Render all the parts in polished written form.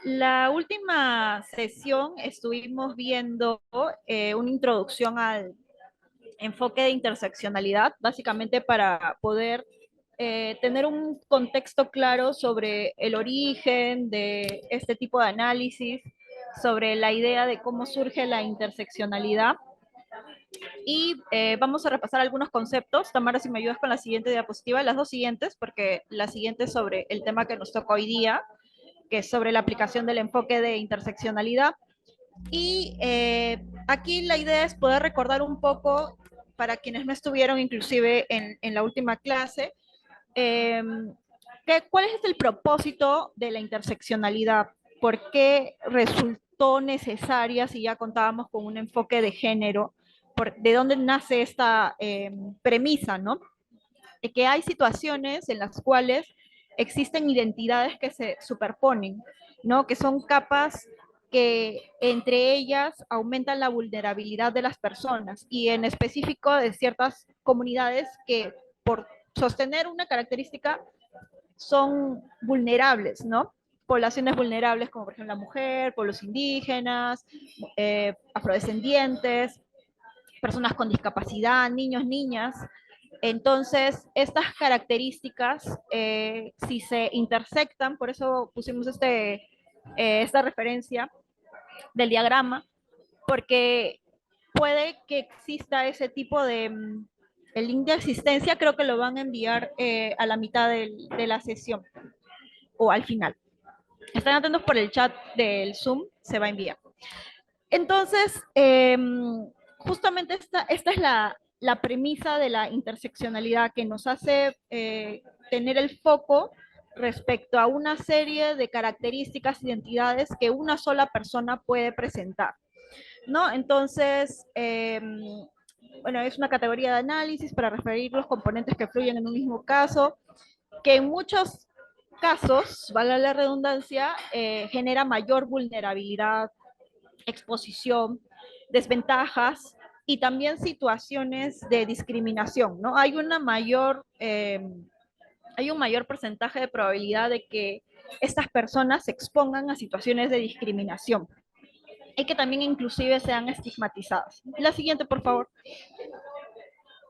La última sesión estuvimos viendo una introducción al enfoque de interseccionalidad, básicamente para poder tener un contexto claro sobre el origen de este tipo de análisis, sobre la idea de cómo surge la interseccionalidad. Y vamos a repasar algunos conceptos. Tamara, si me ayudas con la siguiente diapositiva, las dos siguientes, porque la siguiente es sobre el tema que nos toca hoy día, que es sobre la aplicación del enfoque de interseccionalidad. Y aquí la idea es poder recordar un poco, para quienes no estuvieron inclusive en la última clase, eh, cuál es el propósito de la interseccionalidad, por qué resultó necesaria si ya contábamos con un enfoque de género, de dónde nace esta premisa, ¿no? De que hay situaciones en las cuales existen identidades que se superponen, ¿no? Que son capas que entre ellas aumentan la vulnerabilidad de las personas y en específico de ciertas comunidades que por sostener una característica son vulnerables, ¿no? Poblaciones vulnerables como por ejemplo la mujer, pueblos indígenas, afrodescendientes, personas con discapacidad, niños, niñas. Entonces, estas características, si se intersectan, por eso pusimos esta referencia del diagrama, porque puede que exista ese tipo de... El link de existencia creo que lo van a enviar a la mitad de la sesión o al final. Están atentos por el chat del Zoom, se va a enviar. Entonces, justamente esta es la premisa de la interseccionalidad que nos hace tener el foco respecto a una serie de características, identidades que una sola persona puede presentar, ¿no? Entonces, bueno, es una categoría de análisis para referir los componentes que fluyen en un mismo caso, que en muchos casos, vale la redundancia, genera mayor vulnerabilidad, exposición, desventajas y también situaciones de discriminación, ¿no? Hay un mayor porcentaje de probabilidad de que estas personas se expongan a situaciones de discriminación y que también inclusive sean estigmatizadas. La siguiente, por favor.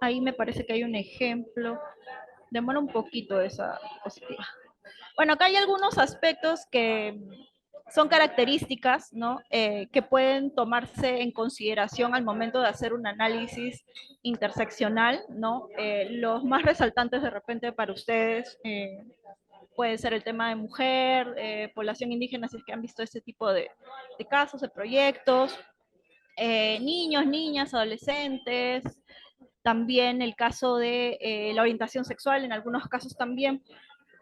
Ahí me parece que hay un ejemplo. Demora un poquito esa diapositiva. Bueno, acá hay algunos aspectos que son características, ¿no? Que pueden tomarse en consideración al momento de hacer un análisis interseccional, ¿no? Los más resaltantes de repente para ustedes puede ser el tema de mujer, población indígena, si es que han visto este tipo de casos, de proyectos, niños, niñas, adolescentes, también el caso de la orientación sexual, en algunos casos también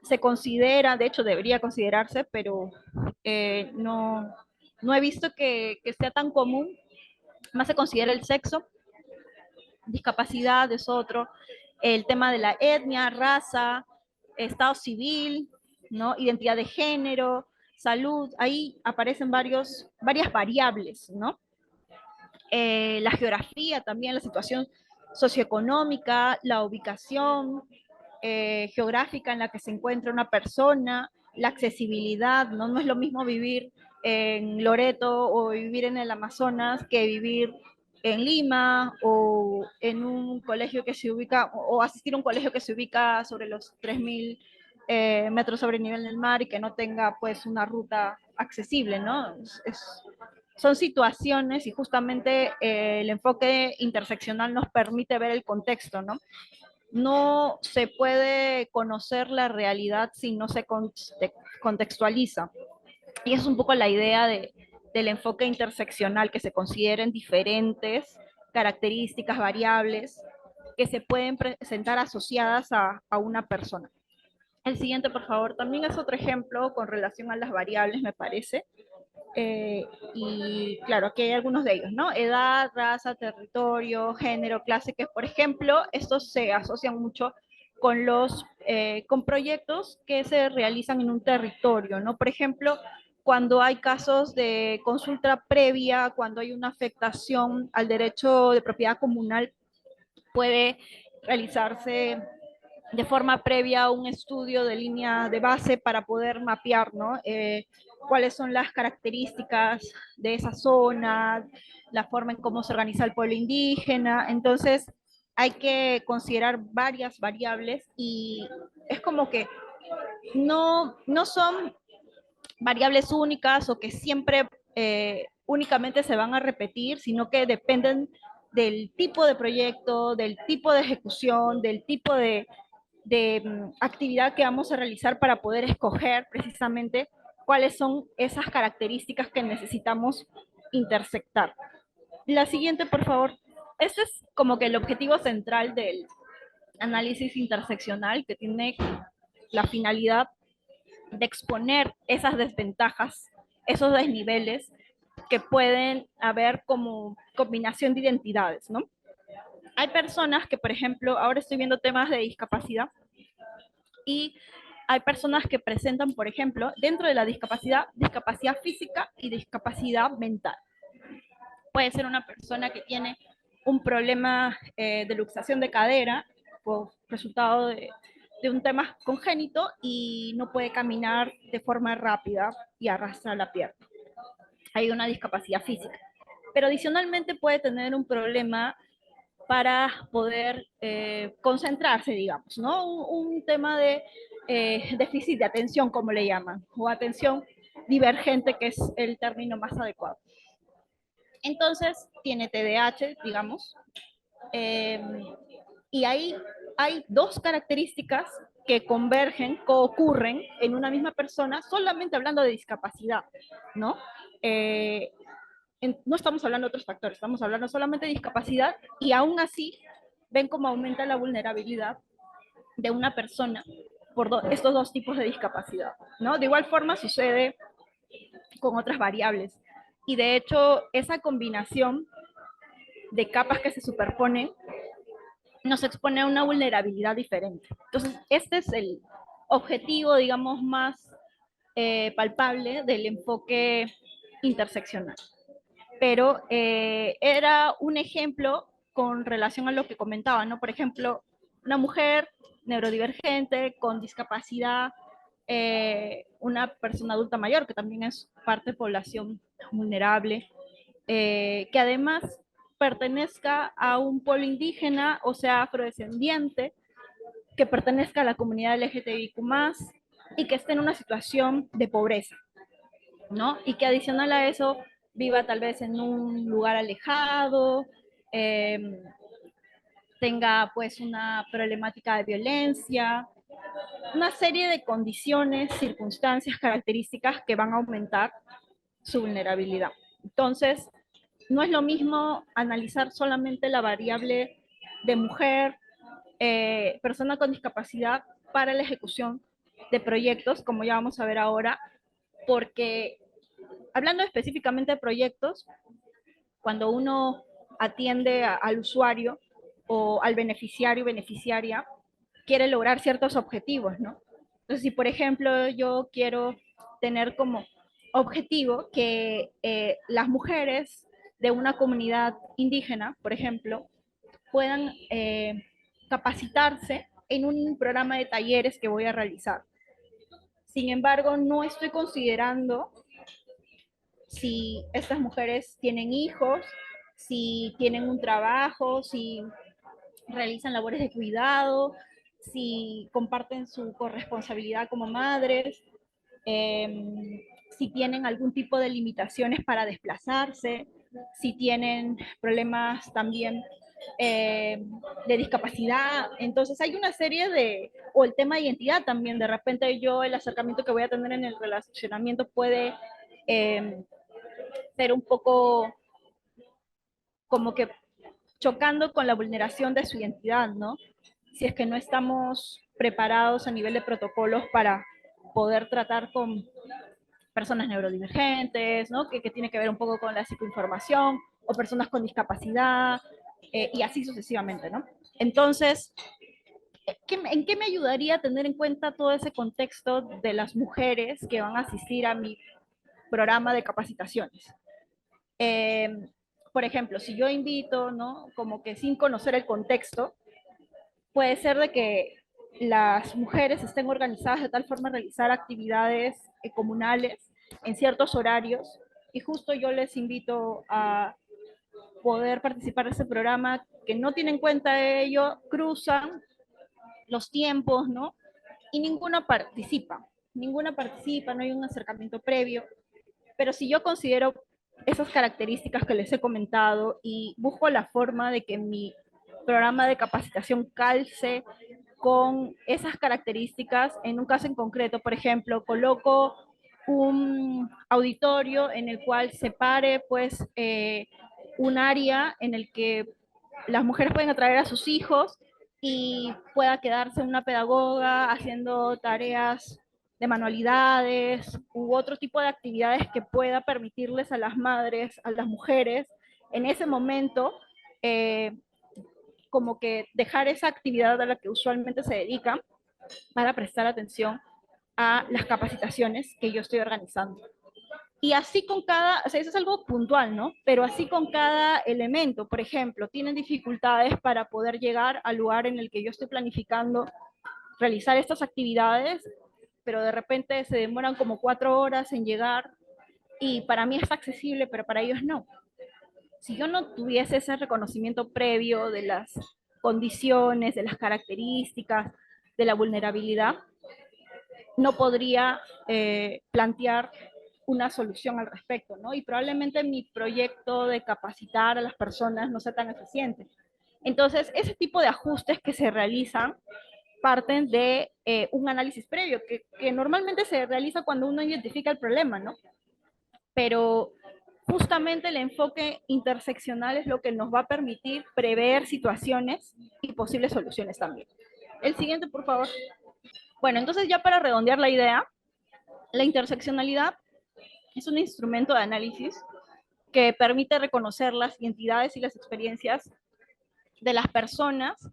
se considera, de hecho debería considerarse, pero no he visto que sea tan común, más se considera el sexo, discapacidad es otro, el tema de la etnia, raza, estado civil, ¿no? Identidad de género, salud, ahí aparecen varias variables, ¿no? La geografía también, la situación socioeconómica, la ubicación geográfica en la que se encuentra una persona, la accesibilidad, ¿no? No es lo mismo vivir en Loreto o vivir en el Amazonas que vivir en Lima o en un colegio que se ubica, o asistir a un colegio que se ubica sobre los 3.000 metros sobre el nivel del mar y que no tenga pues una ruta accesible, ¿no? Son situaciones y justamente el enfoque interseccional nos permite ver el contexto, ¿no? No se puede conocer la realidad si no se contextualiza. Y es un poco la idea del enfoque interseccional, que se consideren diferentes características, variables, que se pueden presentar asociadas a una persona. El siguiente, por favor, también es otro ejemplo con relación a las variables, me parece. Y claro, aquí hay algunos de ellos, ¿no? Edad, raza, territorio, género, clase, que por ejemplo, estos se asocian mucho con proyectos que se realizan en un territorio, ¿no? Por ejemplo, cuando hay casos de consulta previa, cuando hay una afectación al derecho de propiedad comunal, puede realizarse de forma previa un estudio de línea de base para poder mapear, ¿no? cuáles son las características de esa zona, la forma en cómo se organiza el pueblo indígena. Entonces, hay que considerar varias variables y es como que no son variables únicas o que siempre únicamente se van a repetir, sino que dependen del tipo de proyecto, del tipo de ejecución, del tipo de actividad que vamos a realizar para poder escoger precisamente cuáles son esas características que necesitamos intersectar. La siguiente, por favor. Este es como que el objetivo central del análisis interseccional, que tiene la finalidad de exponer esas desventajas, esos desniveles que pueden haber como combinación de identidades, ¿no? Hay personas que, por ejemplo, ahora estoy viendo temas de discapacidad y hay personas que presentan, por ejemplo, dentro de la discapacidad, discapacidad física y discapacidad mental. Puede ser una persona que tiene un problema de luxación de cadera por resultado de un tema congénito y no puede caminar de forma rápida y arrastra la pierna. Hay una discapacidad física. Pero adicionalmente puede tener un problema para poder concentrarse, digamos, ¿no? Un tema de déficit de atención, como le llaman, o atención divergente, que es el término más adecuado. Entonces, tiene TDAH, digamos, eh, y ahí hay dos características que convergen, coocurren en una misma persona, solamente hablando de discapacidad, ¿no? Eh, no estamos hablando de otros factores, estamos hablando solamente de discapacidad y aún así ven cómo aumenta la vulnerabilidad de una persona por estos dos tipos de discapacidad, ¿no? De igual forma sucede con otras variables. Y de hecho, esa combinación de capas que se superponen nos expone a una vulnerabilidad diferente. Entonces, este es el objetivo, digamos, más palpable del enfoque interseccional. Pero era un ejemplo con relación a lo que comentaba, ¿no? Por ejemplo, una mujer neurodivergente con discapacidad, una persona adulta mayor, que también es parte de población vulnerable, que además pertenezca a un pueblo indígena, o sea, afrodescendiente, que pertenezca a la comunidad LGTBIQ+, y que esté en una situación de pobreza, ¿no? Y que adicional a eso viva tal vez en un lugar alejado, eh, tenga pues una problemática de violencia, una serie de condiciones, circunstancias, características que van a aumentar su vulnerabilidad. Entonces, no es lo mismo analizar solamente la variable de mujer, persona con discapacidad para la ejecución de proyectos, como ya vamos a ver ahora, porque hablando específicamente de proyectos, cuando uno atiende al usuario o al beneficiario o beneficiaria, quiere lograr ciertos objetivos, ¿no? Entonces, si por ejemplo yo quiero tener como objetivo que las mujeres de una comunidad indígena, por ejemplo, puedan capacitarse en un programa de talleres que voy a realizar. Sin embargo, no estoy considerando si estas mujeres tienen hijos, si tienen un trabajo, si realizan labores de cuidado, si comparten su corresponsabilidad como madres, si tienen algún tipo de limitaciones para desplazarse, si tienen problemas también eh, de discapacidad. Entonces hay una serie de, o el tema de identidad también, de repente yo el acercamiento que voy a tener en el relacionamiento puede eh, ser un poco como que chocando con la vulneración de su identidad, ¿no? Si es que no estamos preparados a nivel de protocolos para poder tratar con personas neurodivergentes, ¿no? Que tiene que ver un poco con la psicoinformación, o personas con discapacidad, y así sucesivamente, ¿no? Entonces, ¿en qué me ayudaría a tener en cuenta todo ese contexto de las mujeres que van a asistir a mi programa de capacitaciones? Eh, por ejemplo, si yo invito, ¿no? Como que sin conocer el contexto, puede ser de que las mujeres estén organizadas de tal forma a realizar actividades comunales en ciertos horarios, y justo yo les invito a poder participar de ese programa que no tiene en cuenta ello, cruzan los tiempos, ¿no? Y ninguna participa, no hay un acercamiento previo, pero si yo considero esas características que les he comentado y busco la forma de que mi programa de capacitación calce con esas características, en un caso en concreto, por ejemplo, coloco un auditorio en el cual separe pues un área en el que las mujeres pueden atraer a sus hijos y pueda quedarse una pedagoga haciendo tareas de manualidades u otro tipo de actividades que pueda permitirles a las madres, a las mujeres, en ese momento, como que dejar esa actividad a la que usualmente se dedican para prestar atención a las capacitaciones que yo estoy organizando. Y así con cada, o sea, eso es algo puntual, ¿no? Pero así con cada elemento, por ejemplo, tienen dificultades para poder llegar al lugar en el que yo estoy planificando realizar estas actividades, pero de repente se demoran como 4 horas en llegar y para mí es accesible, pero para ellos no. Si yo no tuviese ese reconocimiento previo de las condiciones, de las características, de la vulnerabilidad, no podría plantear una solución al respecto, ¿no? Y probablemente mi proyecto de capacitar a las personas no sea tan eficiente. Entonces, ese tipo de ajustes que se realizan parten de un análisis previo, que normalmente se realiza cuando uno identifica el problema, ¿no? Pero justamente el enfoque interseccional es lo que nos va a permitir prever situaciones y posibles soluciones también. El siguiente, por favor. Bueno, entonces ya para redondear la idea, la interseccionalidad es un instrumento de análisis que permite reconocer las identidades y las experiencias de las personas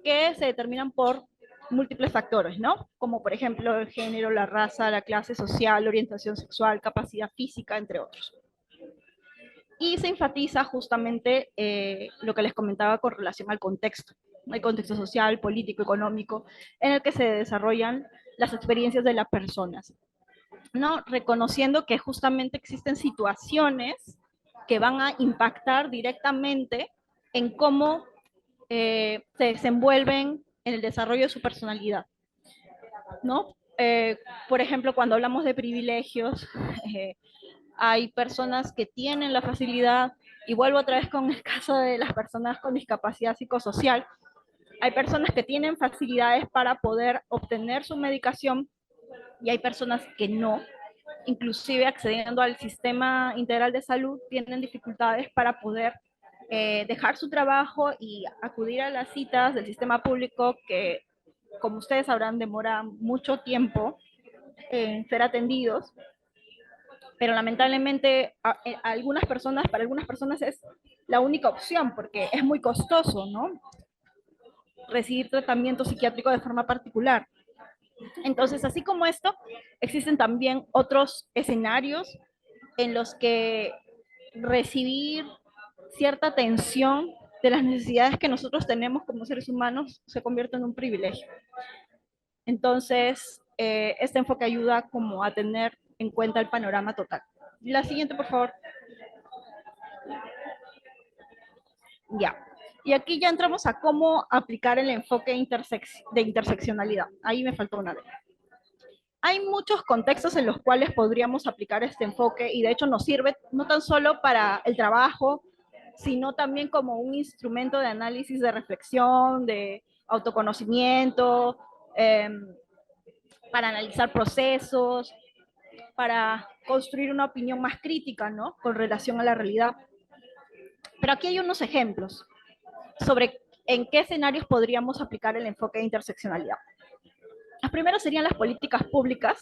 que se determinan por múltiples factores, ¿no? Como por ejemplo el género, la raza, la clase social, la orientación sexual, capacidad física, entre otros. Y se enfatiza justamente lo que les comentaba con relación al contexto, el contexto social, político, económico, en el que se desarrollan las experiencias de las personas, ¿no? Reconociendo que justamente existen situaciones que van a impactar directamente en cómo se desenvuelven en el desarrollo de su personalidad, ¿no? Por ejemplo, cuando hablamos de privilegios, eh, hay personas que tienen la facilidad, y vuelvo otra vez con el caso de las personas con discapacidad psicosocial, hay personas que tienen facilidades para poder obtener su medicación y hay personas que no, inclusive accediendo al sistema integral de salud, tienen dificultades para poder dejar su trabajo y acudir a las citas del sistema público que, como ustedes sabrán, demora mucho tiempo en ser atendidos, pero lamentablemente para algunas personas es la única opción porque es muy costoso, ¿no? Recibir tratamiento psiquiátrico de forma particular. Entonces, así como esto, existen también otros escenarios en los que recibir cierta atención de las necesidades que nosotros tenemos como seres humanos se convierte en un privilegio. Entonces, este enfoque ayuda como a tener en cuenta el panorama total. La siguiente, por favor. Ya. Y aquí ya entramos a cómo aplicar el enfoque de interseccionalidad. Ahí me faltó una vez. Hay muchos contextos en los cuales podríamos aplicar este enfoque y de hecho nos sirve no tan solo para el trabajo, sino también como un instrumento de análisis, de reflexión, de autoconocimiento, eh, para analizar procesos, para construir una opinión más crítica, ¿no? Con relación a la realidad. Pero aquí hay unos ejemplos sobre en qué escenarios podríamos aplicar el enfoque de interseccionalidad. Los primeros serían las políticas públicas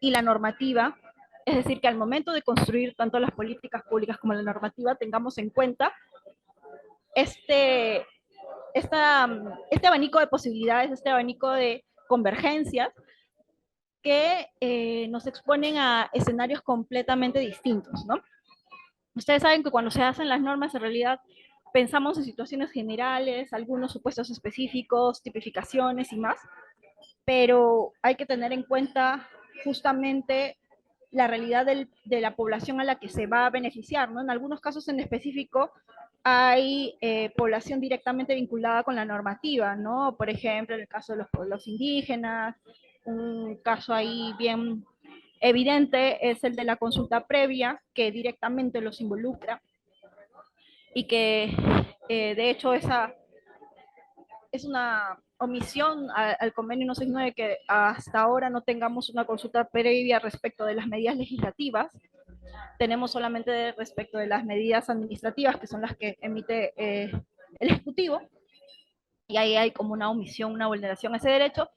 y la normativa, es decir, que al momento de construir tanto las políticas públicas como la normativa tengamos en cuenta este, este abanico de posibilidades, este abanico de convergencias que nos exponen a escenarios completamente distintos, ¿no? Ustedes saben que cuando se hacen las normas, en realidad pensamos en situaciones generales, algunos supuestos específicos, tipificaciones y más, pero hay que tener en cuenta justamente la realidad de la población a la que se va a beneficiar, ¿no? En algunos casos en específico hay población directamente vinculada con la normativa, ¿no? Por ejemplo, en el caso de los pueblos indígenas, un caso ahí bien evidente es el de la consulta previa, que directamente los involucra y que de hecho esa es una omisión al convenio 169 que hasta ahora no tengamos una consulta previa respecto de las medidas legislativas. Tenemos solamente respecto de las medidas administrativas, que son las que emite el Ejecutivo, y ahí hay como una omisión, una vulneración a ese derecho,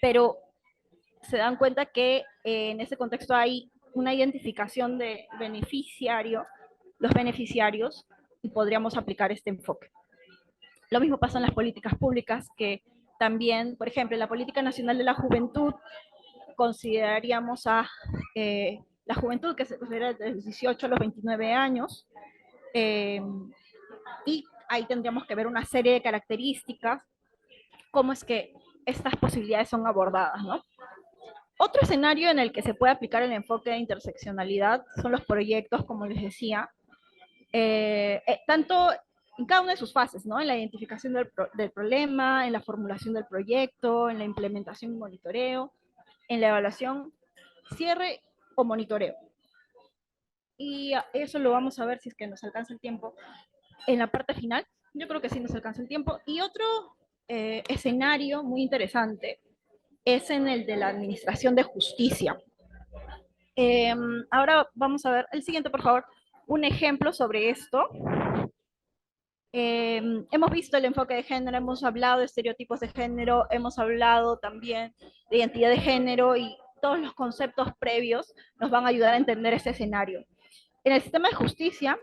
pero se dan cuenta que en ese contexto hay una identificación de beneficiario, los beneficiarios, y podríamos aplicar este enfoque. Lo mismo pasa en las políticas públicas, que también, por ejemplo, en la Política Nacional de la Juventud, consideraríamos a la juventud que se considera desde los 18 a los 29 años, y ahí tendríamos que ver una serie de características, cómo es que estas posibilidades son abordadas, ¿no? Otro escenario en el que se puede aplicar el enfoque de interseccionalidad son los proyectos, como les decía, tanto en cada una de sus fases, ¿no? En la identificación del problema, en la formulación del proyecto, en la implementación y monitoreo, en la evaluación, cierre o monitoreo. Y eso lo vamos a ver si es que nos alcanza el tiempo en la parte final. Yo creo que sí nos alcanza el tiempo. Y otro escenario muy interesante es en el de la administración de justicia. Ahora vamos a ver el siguiente, por favor, un ejemplo sobre esto. Hemos visto el enfoque de género, hemos hablado de estereotipos de género, hemos hablado también de identidad de género y todos los conceptos previos nos van a ayudar a entender este escenario. En el sistema de justicia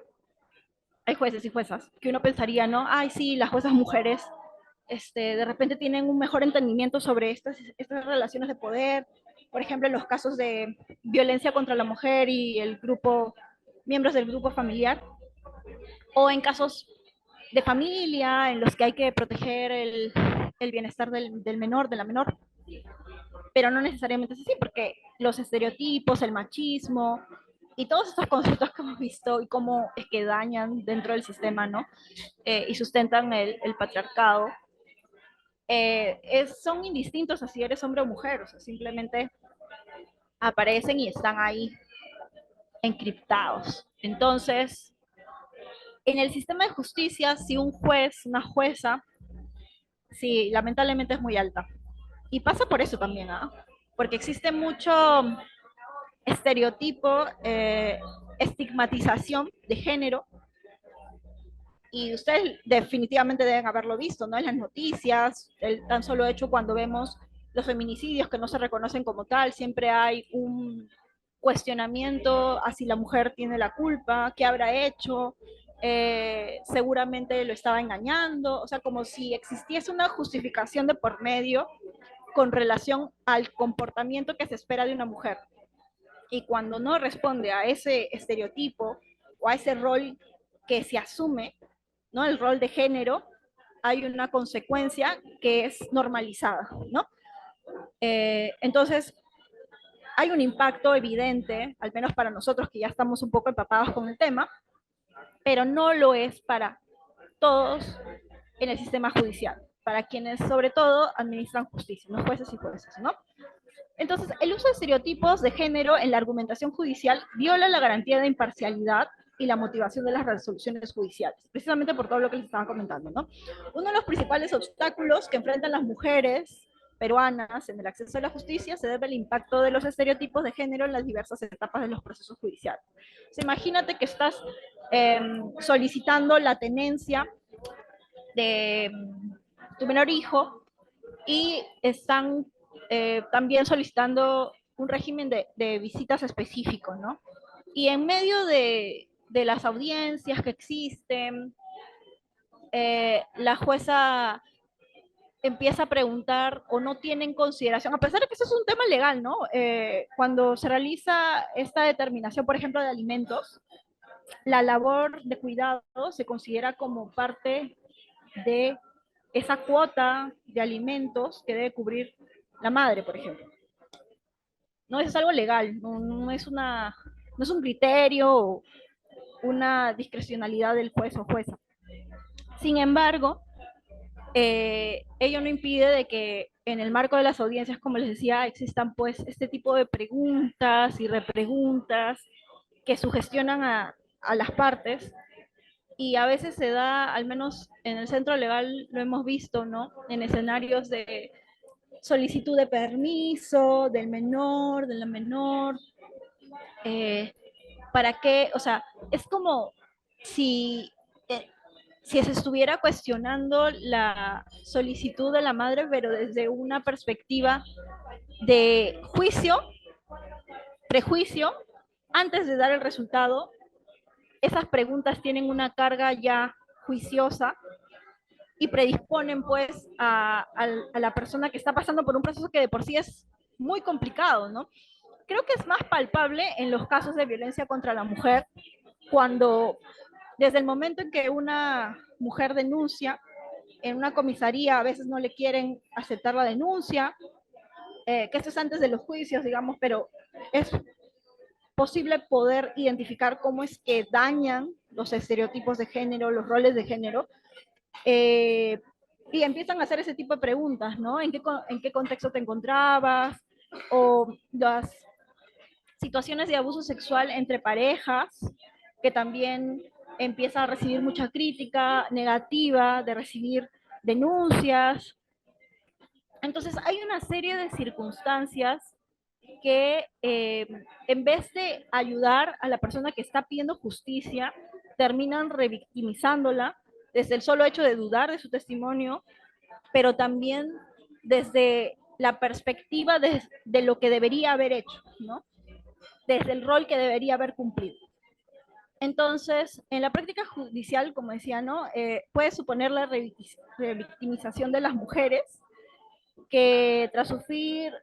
hay jueces y juezas que uno pensaría, ¿no? Ay, sí, las juezas mujeres de repente tienen un mejor entendimiento sobre estas relaciones de poder, por ejemplo, en los casos de violencia contra la mujer y el grupo, miembros del grupo familiar, o en casos de familia en los que hay que proteger el bienestar del menor, de la menor, pero no necesariamente es así, porque los estereotipos, el machismo y todos estos conceptos que hemos visto y cómo es que dañan dentro del sistema, ¿no? Y sustentan el patriarcado, son indistintos a si eres hombre o mujer, o sea, simplemente aparecen y están ahí encriptados. Entonces, en el sistema de justicia, si un juez, una jueza, sí, lamentablemente es muy alta. Y pasa por eso también, ¿ah? Porque existe mucho estereotipo, estigmatización de género, y ustedes definitivamente deben haberlo visto, ¿no? En las noticias, el tan solo hecho cuando vemos los feminicidios que no se reconocen como tal, siempre hay un cuestionamiento a si la mujer tiene la culpa, qué habrá hecho, seguramente lo estaba engañando, o sea, como si existiese una justificación de por medio con relación al comportamiento que se espera de una mujer. Y cuando no responde a ese estereotipo o a ese rol que se asume, ¿no? El rol de género, hay una consecuencia que es normalizada, ¿no? Entonces, hay un impacto evidente, al menos para nosotros que ya estamos un poco empapados con el tema, pero no lo es para todos en el sistema judicial, para quienes sobre todo administran justicia, los jueces y jueces, ¿no? Entonces, el uso de estereotipos de género en la argumentación judicial viola la garantía de imparcialidad y la motivación de las resoluciones judiciales, precisamente por todo lo que les estaba comentando, ¿no? Uno de los principales obstáculos que enfrentan las mujeres peruanas en el acceso a la justicia se debe al impacto de los estereotipos de género en las diversas etapas de los procesos judiciales. O sea, imagínate que estás solicitando la tenencia de tu menor hijo y están también solicitando un régimen de visitas específico, ¿no? Y en medio de las audiencias que existen, la jueza empieza a preguntar o no tiene en consideración, a pesar de que eso es un tema legal, ¿no? Cuando se realiza esta determinación, por ejemplo, de alimentos, la labor de cuidado se considera como parte de esa cuota de alimentos que debe cubrir la madre, por ejemplo. ¿no? Eso es algo legal, no es no es un criterio o una discrecionalidad del juez o jueza. Sin embargo, ello no impide de que en el marco de las audiencias, como les decía, existan pues este tipo de preguntas y repreguntas que sugestionan a las partes, y a veces se da, al menos en el centro legal lo hemos visto, ¿no? En escenarios de solicitud de permiso del menor, de la menor, eh, para qué, o sea, es como si, eh, si se estuviera cuestionando la solicitud de la madre, pero desde una perspectiva de juicio, prejuicio, antes de dar el resultado. Esas preguntas tienen una carga ya juiciosa y predisponen pues a la persona que está pasando por un proceso que de por sí es muy complicado, ¿no? Creo que es más palpable en los casos de violencia contra la mujer, cuando desde el momento en que una mujer denuncia en una comisaría, a veces no le quieren aceptar la denuncia, que esto es antes de los juicios, digamos, pero es posible poder identificar cómo es que dañan los estereotipos de género, los roles de género, eh, y empiezan a hacer ese tipo de preguntas, ¿no? En qué contexto te encontrabas? O las situaciones de abuso sexual entre parejas, que también empieza a recibir mucha crítica negativa, de recibir denuncias. Entonces hay una serie de circunstancias que en vez de ayudar a la persona que está pidiendo justicia, terminan revictimizándola desde el solo hecho de dudar de su testimonio, pero también desde la perspectiva de lo que debería haber hecho, ¿no? Desde el rol que debería haber cumplido. Entonces, en la práctica judicial, como decía, ¿no? Puede suponer la revictimización de las mujeres que tras sufrir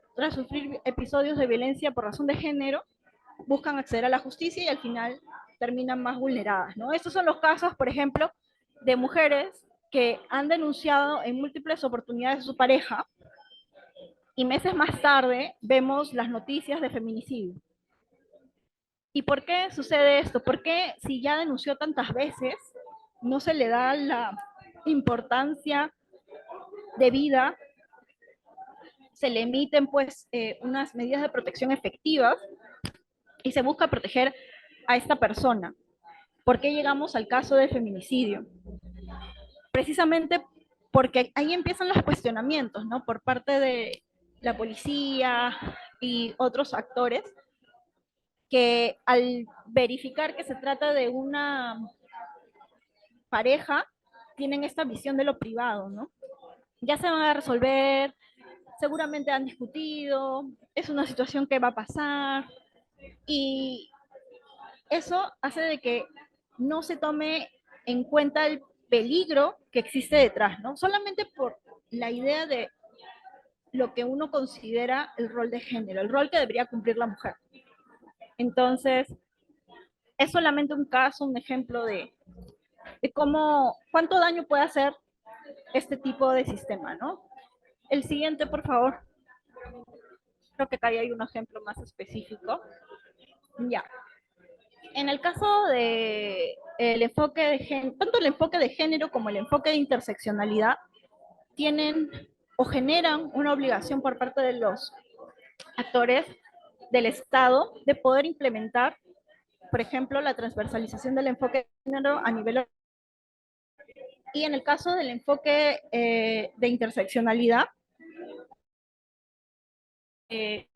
episodios de violencia por razón de género, buscan acceder a la justicia y al final terminan más vulneradas, ¿no? Estos son los casos, por ejemplo, de mujeres que han denunciado en múltiples oportunidades a su pareja y meses más tarde vemos las noticias de feminicidio. ¿Y por qué sucede esto? Porque si ya denunció tantas veces, no se le da la importancia debida, se le emiten pues unas medidas de protección efectivas y se busca proteger a esta persona. ¿Por qué llegamos al caso del feminicidio? Precisamente porque ahí empiezan los cuestionamientos, ¿no? Por parte de la policía y otros actores, que al verificar que se trata de una pareja, tienen esta visión de lo privado, ¿no? Ya se van a resolver, seguramente han discutido, es una situación que va a pasar, y eso hace de que no se tome en cuenta el peligro que existe detrás, ¿no? Solamente por la idea de lo que uno considera el rol de género, el rol que debería cumplir la mujer. Entonces, es solamente un caso, un ejemplo de cómo, cuánto daño puede hacer este tipo de sistema, ¿no? El siguiente, por favor. Creo que acá hay un ejemplo más específico. Ya. En el caso de el enfoque de género, tanto el enfoque de género como el enfoque de interseccionalidad tienen o generan una obligación por parte de los actores del Estado de poder implementar, por ejemplo, la transversalización del enfoque de género a nivel. Y en el caso del enfoque de interseccionalidad, eh,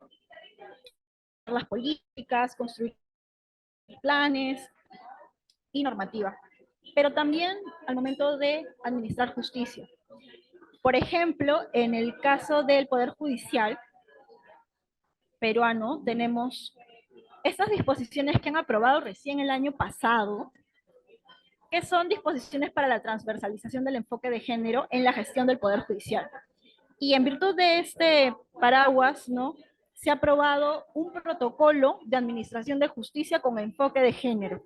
las políticas, construir planes y normativa, pero también al momento de administrar justicia. Por ejemplo, en el caso del Poder Judicial peruano, tenemos estas disposiciones que han aprobado recién el año pasado, que son disposiciones para la transversalización del enfoque de género en la gestión del Poder Judicial. Y en virtud de este paraguas, ¿no? Se ha aprobado un protocolo de administración de justicia con enfoque de género.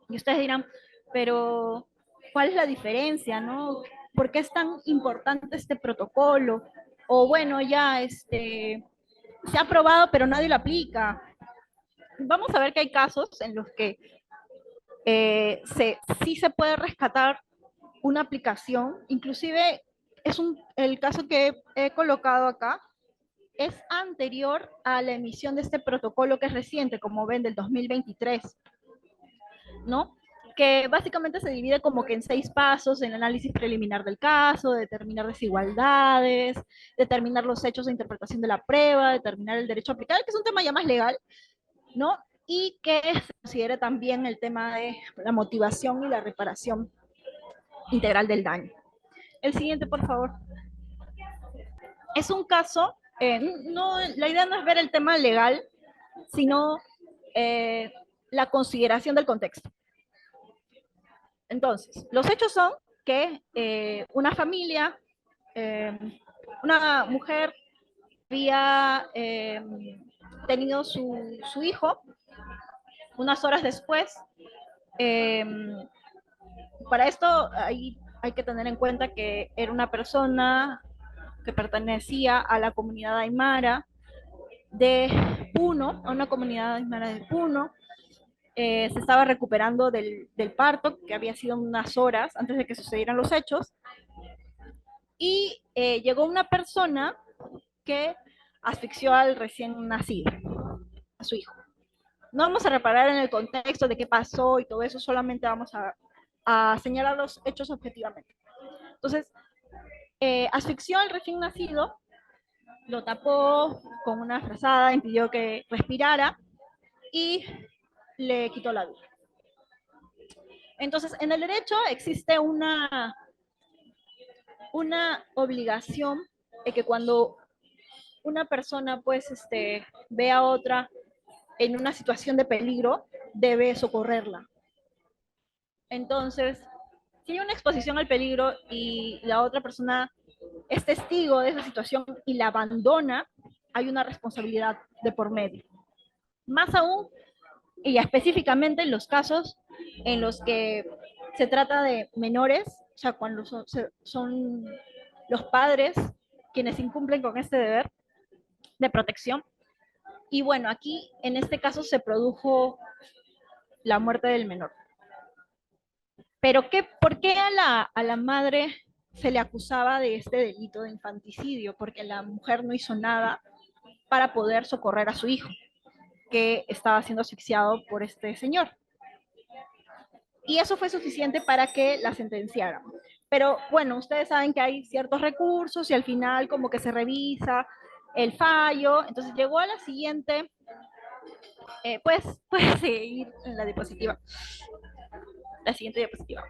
Y ustedes dirán, pero ¿cuál es la diferencia, no? ¿Por qué es tan importante este protocolo? O bueno, ya, se ha aprobado, pero nadie lo aplica. Vamos a ver que hay casos en los que sí se puede rescatar una aplicación, inclusive el caso que he colocado acá, es anterior a la emisión de este protocolo que es reciente, como ven, del 2023, ¿no? Que básicamente se divide como que en 6 pasos: el análisis preliminar del caso, determinar desigualdades, determinar los hechos de interpretación de la prueba, determinar el derecho aplicable, que es un tema ya más legal, ¿no? Y que se considere también el tema de la motivación y la reparación integral del daño. El siguiente, por favor. Es un caso, no, la idea no es ver el tema legal, sino eh, la consideración del contexto. Entonces, los hechos son que una familia, eh, una mujer había tenido su hijo unas horas después. eh, para esto hay que tener en cuenta que era una persona que pertenecía a la comunidad aymara de Puno, a una comunidad aymara de Puno. Se estaba recuperando del parto, que había sido unas horas antes de que sucedieran los hechos, y llegó una persona que asfixió al recién nacido, a su hijo. No vamos a reparar en el contexto de qué pasó y todo eso, solamente vamos a señalar los hechos objetivamente. Entonces, asfixió al recién nacido, lo tapó con una frazada, impidió que respirara y le quitó la vida. Entonces, en el derecho existe una obligación de que cuando una persona pues ve a otra en una situación de peligro, debe socorrerla. Entonces, si hay una exposición al peligro y la otra persona es testigo de esa situación y la abandona, hay una responsabilidad de por medio. Más aún, y específicamente en los casos en los que se trata de menores, o sea, cuando son los padres quienes incumplen con este deber de protección. Y bueno, aquí en este caso se produjo la muerte del menor. Pero ¿por qué a la madre se le acusaba de este delito de infanticidio? Porque la mujer no hizo nada para poder socorrer a su hijo, que estaba siendo asfixiado por este señor. Y eso fue suficiente para que la sentenciaran. Pero bueno, ustedes saben que hay ciertos recursos y al final como que se revisa el fallo. Entonces llegó a la siguiente, puedes seguir en la diapositiva, la siguiente diapositiva.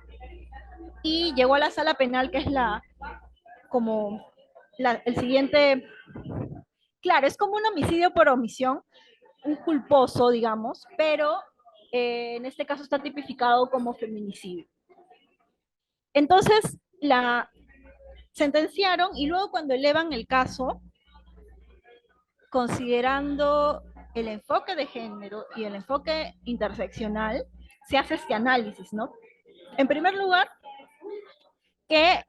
Y llegó a la sala penal, que es el siguiente, claro, es como un homicidio por omisión, un culposo, digamos, pero en este caso está tipificado como feminicidio. Entonces, la sentenciaron y luego cuando elevan el caso, considerando el enfoque de género y el enfoque interseccional, se hace este análisis, ¿no? En primer lugar, que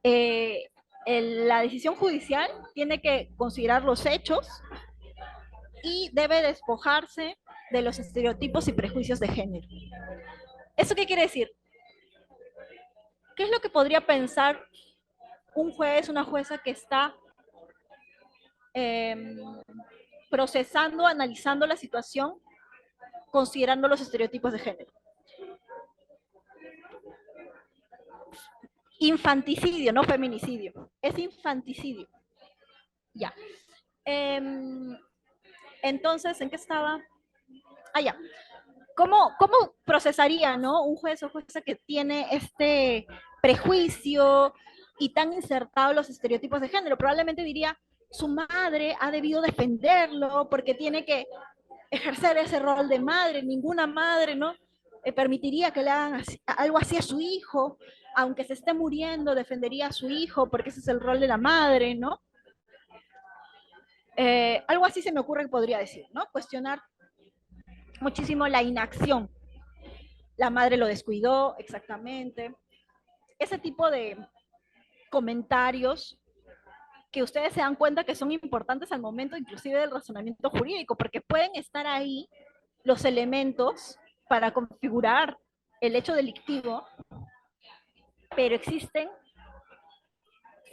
la decisión judicial tiene que considerar los hechos y debe despojarse de los estereotipos y prejuicios de género. ¿Eso qué quiere decir? ¿Qué es lo que podría pensar un juez, una jueza que está eh, procesando, analizando la situación, considerando los estereotipos de género? Infanticidio, no feminicidio. Es infanticidio. Ya. Entonces, ¿en qué estaba? Ah, ya. ¿Cómo procesaría, ¿no? Un juez o jueza que tiene este prejuicio y tan insertado los estereotipos de género? Probablemente diría, su madre ha debido defenderlo porque tiene que ejercer ese rol de madre. Ninguna madre, ¿no? Permitiría que le hagan algo así a su hijo, aunque se esté muriendo, defendería a su hijo porque ese es el rol de la madre, ¿no? Algo así se me ocurre que podría decir, ¿no? Cuestionar muchísimo la inacción. La madre lo descuidó, exactamente. Ese tipo de comentarios que ustedes se dan cuenta que son importantes al momento inclusive del razonamiento jurídico, porque pueden estar ahí los elementos para configurar el hecho delictivo, pero existen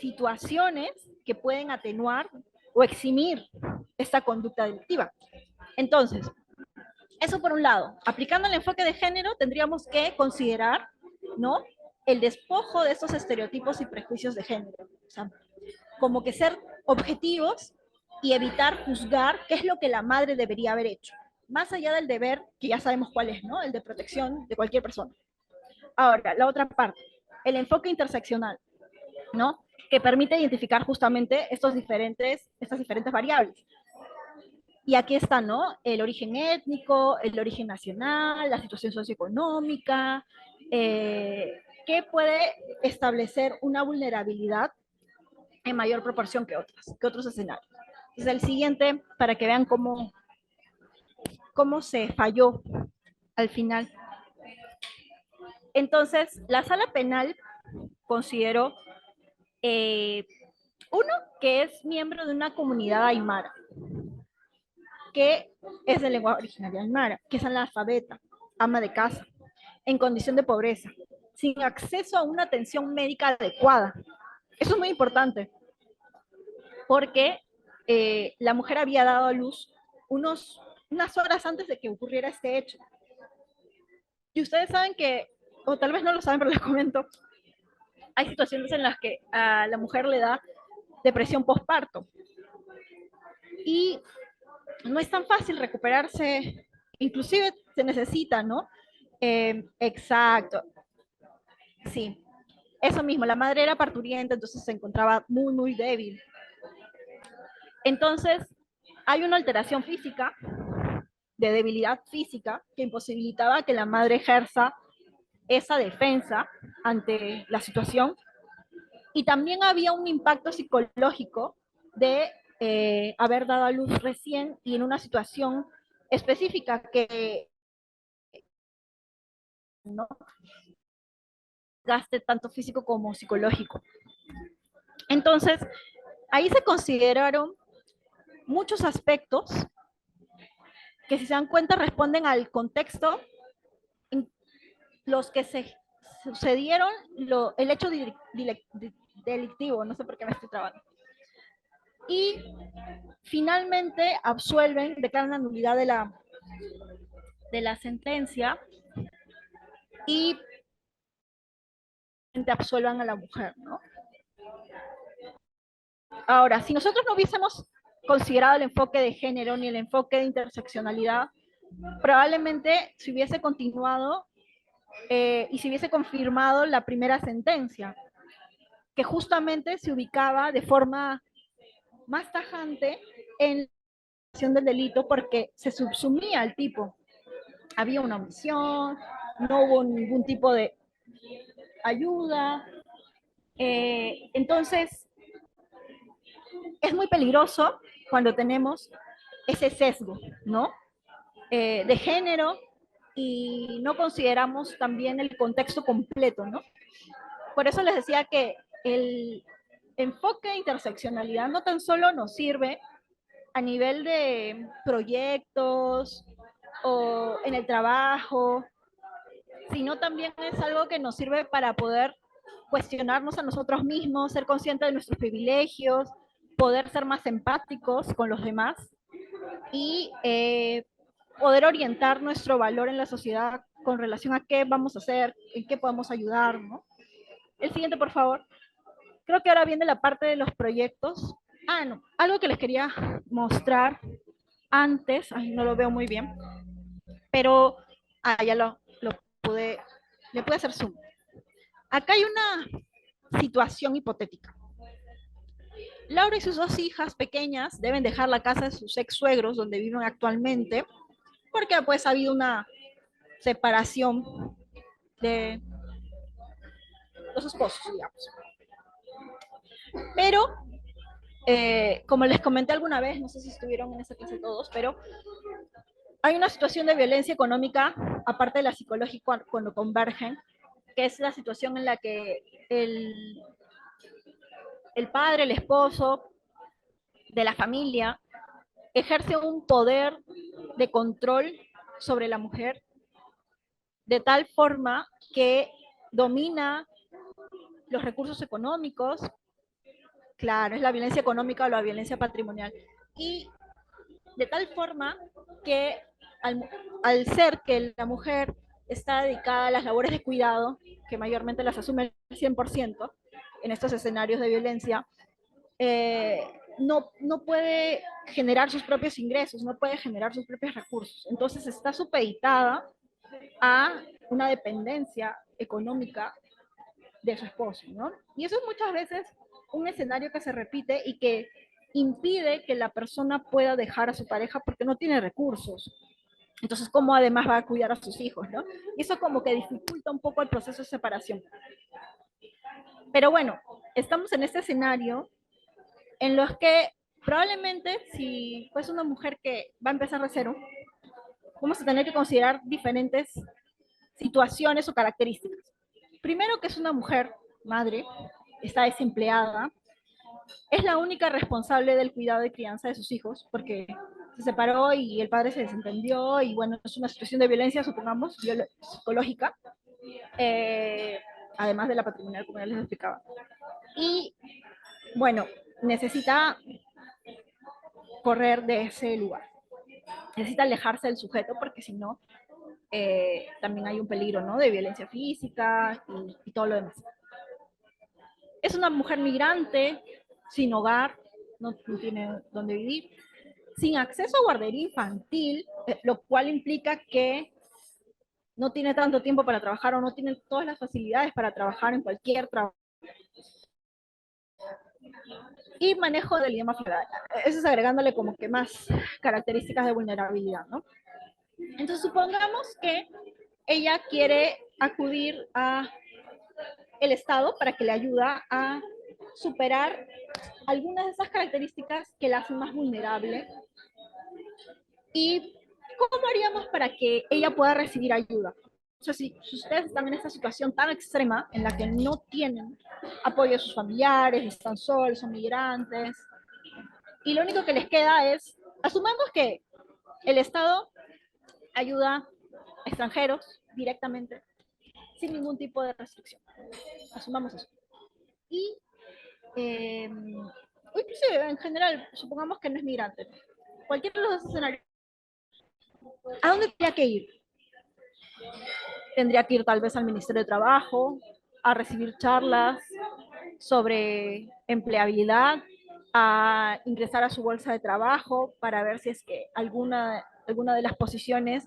situaciones que pueden atenuar o eximir esta conducta delictiva. Entonces, eso por un lado. Aplicando el enfoque de género, tendríamos que considerar, ¿no?, el despojo de estos estereotipos y prejuicios de género. O sea, como que ser objetivos y evitar juzgar qué es lo que la madre debería haber hecho, más allá del deber, que ya sabemos cuál es, ¿no?, el de protección de cualquier persona. Ahora, la otra parte, el enfoque interseccional, ¿no?, que permite identificar justamente estas diferentes variables. Y aquí está, ¿no?, el origen étnico, el origen nacional, la situación socioeconómica, que puede establecer una vulnerabilidad en mayor proporción que otros escenarios. Entonces, el siguiente, para que vean cómo se falló al final. Entonces, la sala penal consideró, uno, que es miembro de una comunidad aymara, que es de lengua originaria aymara, que es analfabeta, ama de casa, en condición de pobreza, sin acceso a una atención médica adecuada. Eso es muy importante, porque la mujer había dado a luz unas horas antes de que ocurriera este hecho. Y ustedes saben que, o tal vez no lo saben, pero les comento, hay situaciones en las que a la mujer le da depresión postparto. Y no es tan fácil recuperarse, inclusive se necesita, ¿no? Exacto, sí. Eso mismo, la madre era parturienta, entonces se encontraba muy, muy débil. Entonces, hay una alteración física, de debilidad física, que imposibilitaba que la madre ejerza esa defensa ante la situación. Y también había un impacto psicológico de haber dado a luz recién y en una situación específica que no gaste tanto físico como psicológico. Entonces, ahí se consideraron muchos aspectos que, si se dan cuenta, responden al contexto en los que se sucedieron el hecho delictivo, no sé por qué me estoy trabando. Y finalmente absuelven, declaran la nulidad de la sentencia y absuelvan a la mujer, ¿no? Ahora, si nosotros no hubiésemos considerado el enfoque de género ni el enfoque de interseccionalidad, probablemente se hubiese continuado y se hubiese confirmado la primera sentencia, que justamente se ubicaba de forma más tajante en la acción del delito porque se subsumía al tipo. Había una omisión, no hubo ningún tipo de ayuda. Entonces, es muy peligroso cuando tenemos ese sesgo, ¿no? De género y no consideramos también el contexto completo, ¿no? Por eso les decía que el enfoque de interseccionalidad no tan solo nos sirve a nivel de proyectos o en el trabajo, sino también es algo que nos sirve para poder cuestionarnos a nosotros mismos, ser conscientes de nuestros privilegios, poder ser más empáticos con los demás y poder orientar nuestro valor en la sociedad con relación a qué vamos a hacer, en qué podemos ayudar, ¿no? El siguiente, por favor. Creo que ahora viene la parte de los proyectos. Ah, no, algo que les quería mostrar antes, ay, no lo veo muy bien, pero ya le pude hacer zoom. Acá hay una situación hipotética. Laura y sus dos hijas pequeñas deben dejar la casa de sus ex suegros donde viven actualmente, porque pues ha habido una separación de los esposos, digamos. Pero, como les comenté alguna vez, no sé si estuvieron en esa clase todos, pero hay una situación de violencia económica, aparte de la psicológica, cuando convergen, que es la situación en la que el padre, el esposo, de la familia, ejerce un poder de control sobre la mujer de tal forma que domina los recursos económicos, claro, es la violencia económica o la violencia patrimonial, y de tal forma que al ser que la mujer está dedicada a las labores de cuidado, que mayormente las asume el 100% en estos escenarios de violencia, no puede generar sus propios ingresos, no puede generar sus propios recursos. Entonces está supeditada a una dependencia económica de su esposo, ¿no? Y eso es muchas veces un escenario que se repite y que impide que la persona pueda dejar a su pareja porque no tiene recursos. Entonces, ¿cómo además va a cuidar a sus hijos, no? Y eso como que dificulta un poco el proceso de separación. Pero bueno, estamos en este escenario en los que probablemente si fuese una mujer que va a empezar de cero, vamos a tener que considerar diferentes situaciones o características. Primero, que es una mujer, madre, está desempleada, es la única responsable del cuidado y crianza de sus hijos, porque se separó y el padre se desentendió y bueno, es una situación de violencia, supongamos, psicológica, eh, además de la patrimonial, como ya les explicaba. Y bueno, necesita correr de ese lugar, necesita alejarse del sujeto porque si no, también hay un peligro, ¿no? De violencia física y todo lo demás. Es una mujer migrante, sin hogar, no tiene dónde vivir, sin acceso a guardería infantil, lo cual implica que no tiene tanto tiempo para trabajar o no tiene todas las facilidades para trabajar en cualquier trabajo. Y manejo del idioma federal. Eso es agregándole como que más características de vulnerabilidad, ¿no? Entonces supongamos que ella quiere acudir a el Estado para que le ayuda a superar algunas de esas características que la hacen más vulnerable. ¿Y cómo haríamos para que ella pueda recibir ayuda? O sea, si ustedes están en esta situación tan extrema en la que no tienen apoyo de sus familiares, están solos, son migrantes, y lo único que les queda es, asumamos que el Estado ayuda a extranjeros directamente, sin ningún tipo de restricción. Asumamos eso. Y inclusive en general, supongamos que no es migrante. Cualquiera de los dos escenarios, ¿a dónde tendría que ir? Tendría que ir tal vez al Ministerio de Trabajo a recibir charlas sobre empleabilidad, a ingresar a su bolsa de trabajo para ver si es que alguna de las posiciones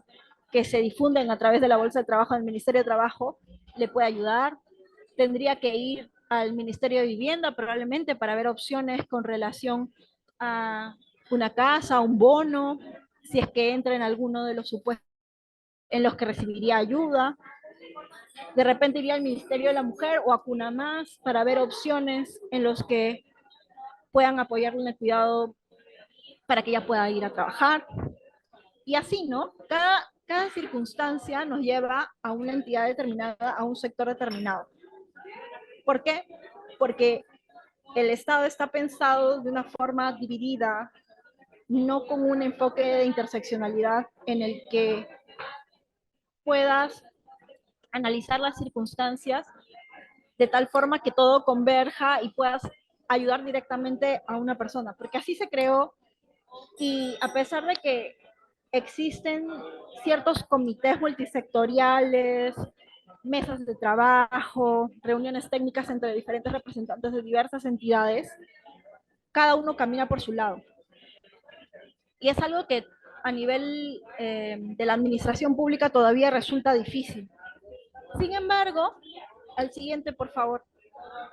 que se difunden a través de la bolsa de trabajo del Ministerio de Trabajo le puede ayudar. Tendría que ir al Ministerio de Vivienda probablemente para ver opciones con relación a una casa, un bono, si es que entra en alguno de los supuestos en los que recibiría ayuda. De repente iría al Ministerio de la Mujer o a Cunamás para ver opciones en los que puedan apoyarle en el cuidado para que ella pueda ir a trabajar. Y así, ¿no? Cada circunstancia nos lleva a una entidad determinada, a un sector determinado. ¿Por qué? Porque el Estado está pensado de una forma dividida, no con un enfoque de interseccionalidad en el que puedas analizar las circunstancias de tal forma que todo converja y puedas ayudar directamente a una persona, porque así se creó y a pesar de que existen ciertos comités multisectoriales, mesas de trabajo, reuniones técnicas entre diferentes representantes de diversas entidades, cada uno camina por su lado. Y es algo que a nivel de la administración pública todavía resulta difícil. Sin embargo, al siguiente, por favor.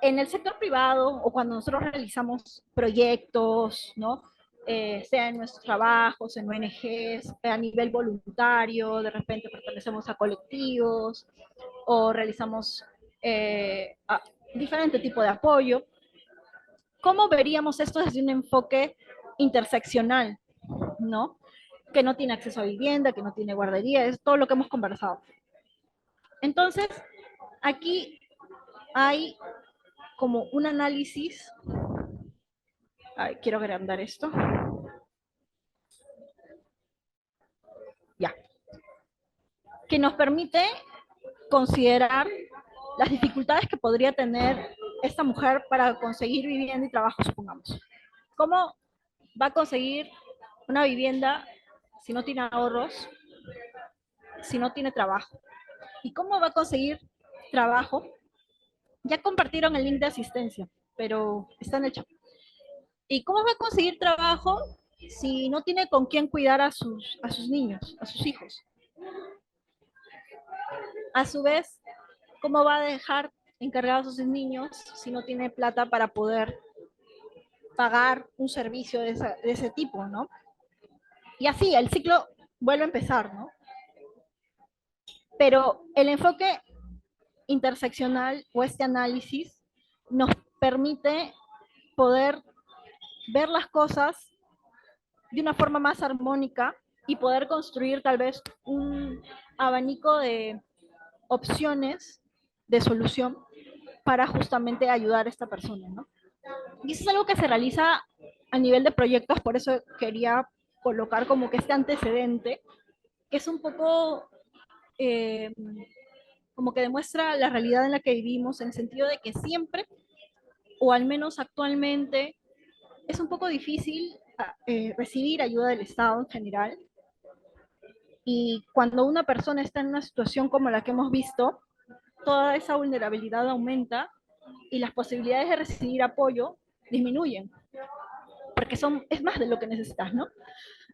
En el sector privado o cuando nosotros realizamos proyectos, ¿no? Sea en nuestros trabajos, en ONGs, a nivel voluntario, de repente pertenecemos a colectivos o realizamos diferente tipo de apoyo. ¿Cómo veríamos esto desde un enfoque interseccional, ¿no? Que no tiene acceso a vivienda, que no tiene guardería, es todo lo que hemos conversado. Entonces, aquí hay como un análisis Ay, quiero agrandar esto. Ya. Que nos permite considerar las dificultades que podría tener esta mujer para conseguir vivienda y trabajo, supongamos. ¿Cómo va a conseguir una vivienda si no tiene ahorros, si no tiene trabajo? ¿Y cómo va a conseguir trabajo? Ya compartieron el link de asistencia, pero está en el chat. ¿Y cómo va a conseguir trabajo si no tiene con quién cuidar a sus niños, a sus hijos? A su vez, ¿cómo va a dejar encargados a sus niños si no tiene plata para poder pagar un servicio de ese tipo, ¿no? Y así, el ciclo vuelve a empezar, ¿no? Pero el enfoque interseccional o este análisis nos permite poder ver las cosas de una forma más armónica y poder construir tal vez un abanico de opciones de solución para justamente ayudar a esta persona, ¿no? Y eso es algo que se realiza a nivel de proyectos, por eso quería colocar como que este antecedente, que es un poco eh, como que demuestra la realidad en la que vivimos, en el sentido de que siempre, o al menos actualmente, es un poco difícil recibir ayuda del Estado en general. Y cuando una persona está en una situación como la que hemos visto, toda esa vulnerabilidad aumenta y las posibilidades de recibir apoyo disminuyen, porque es más de lo que necesitas, ¿no?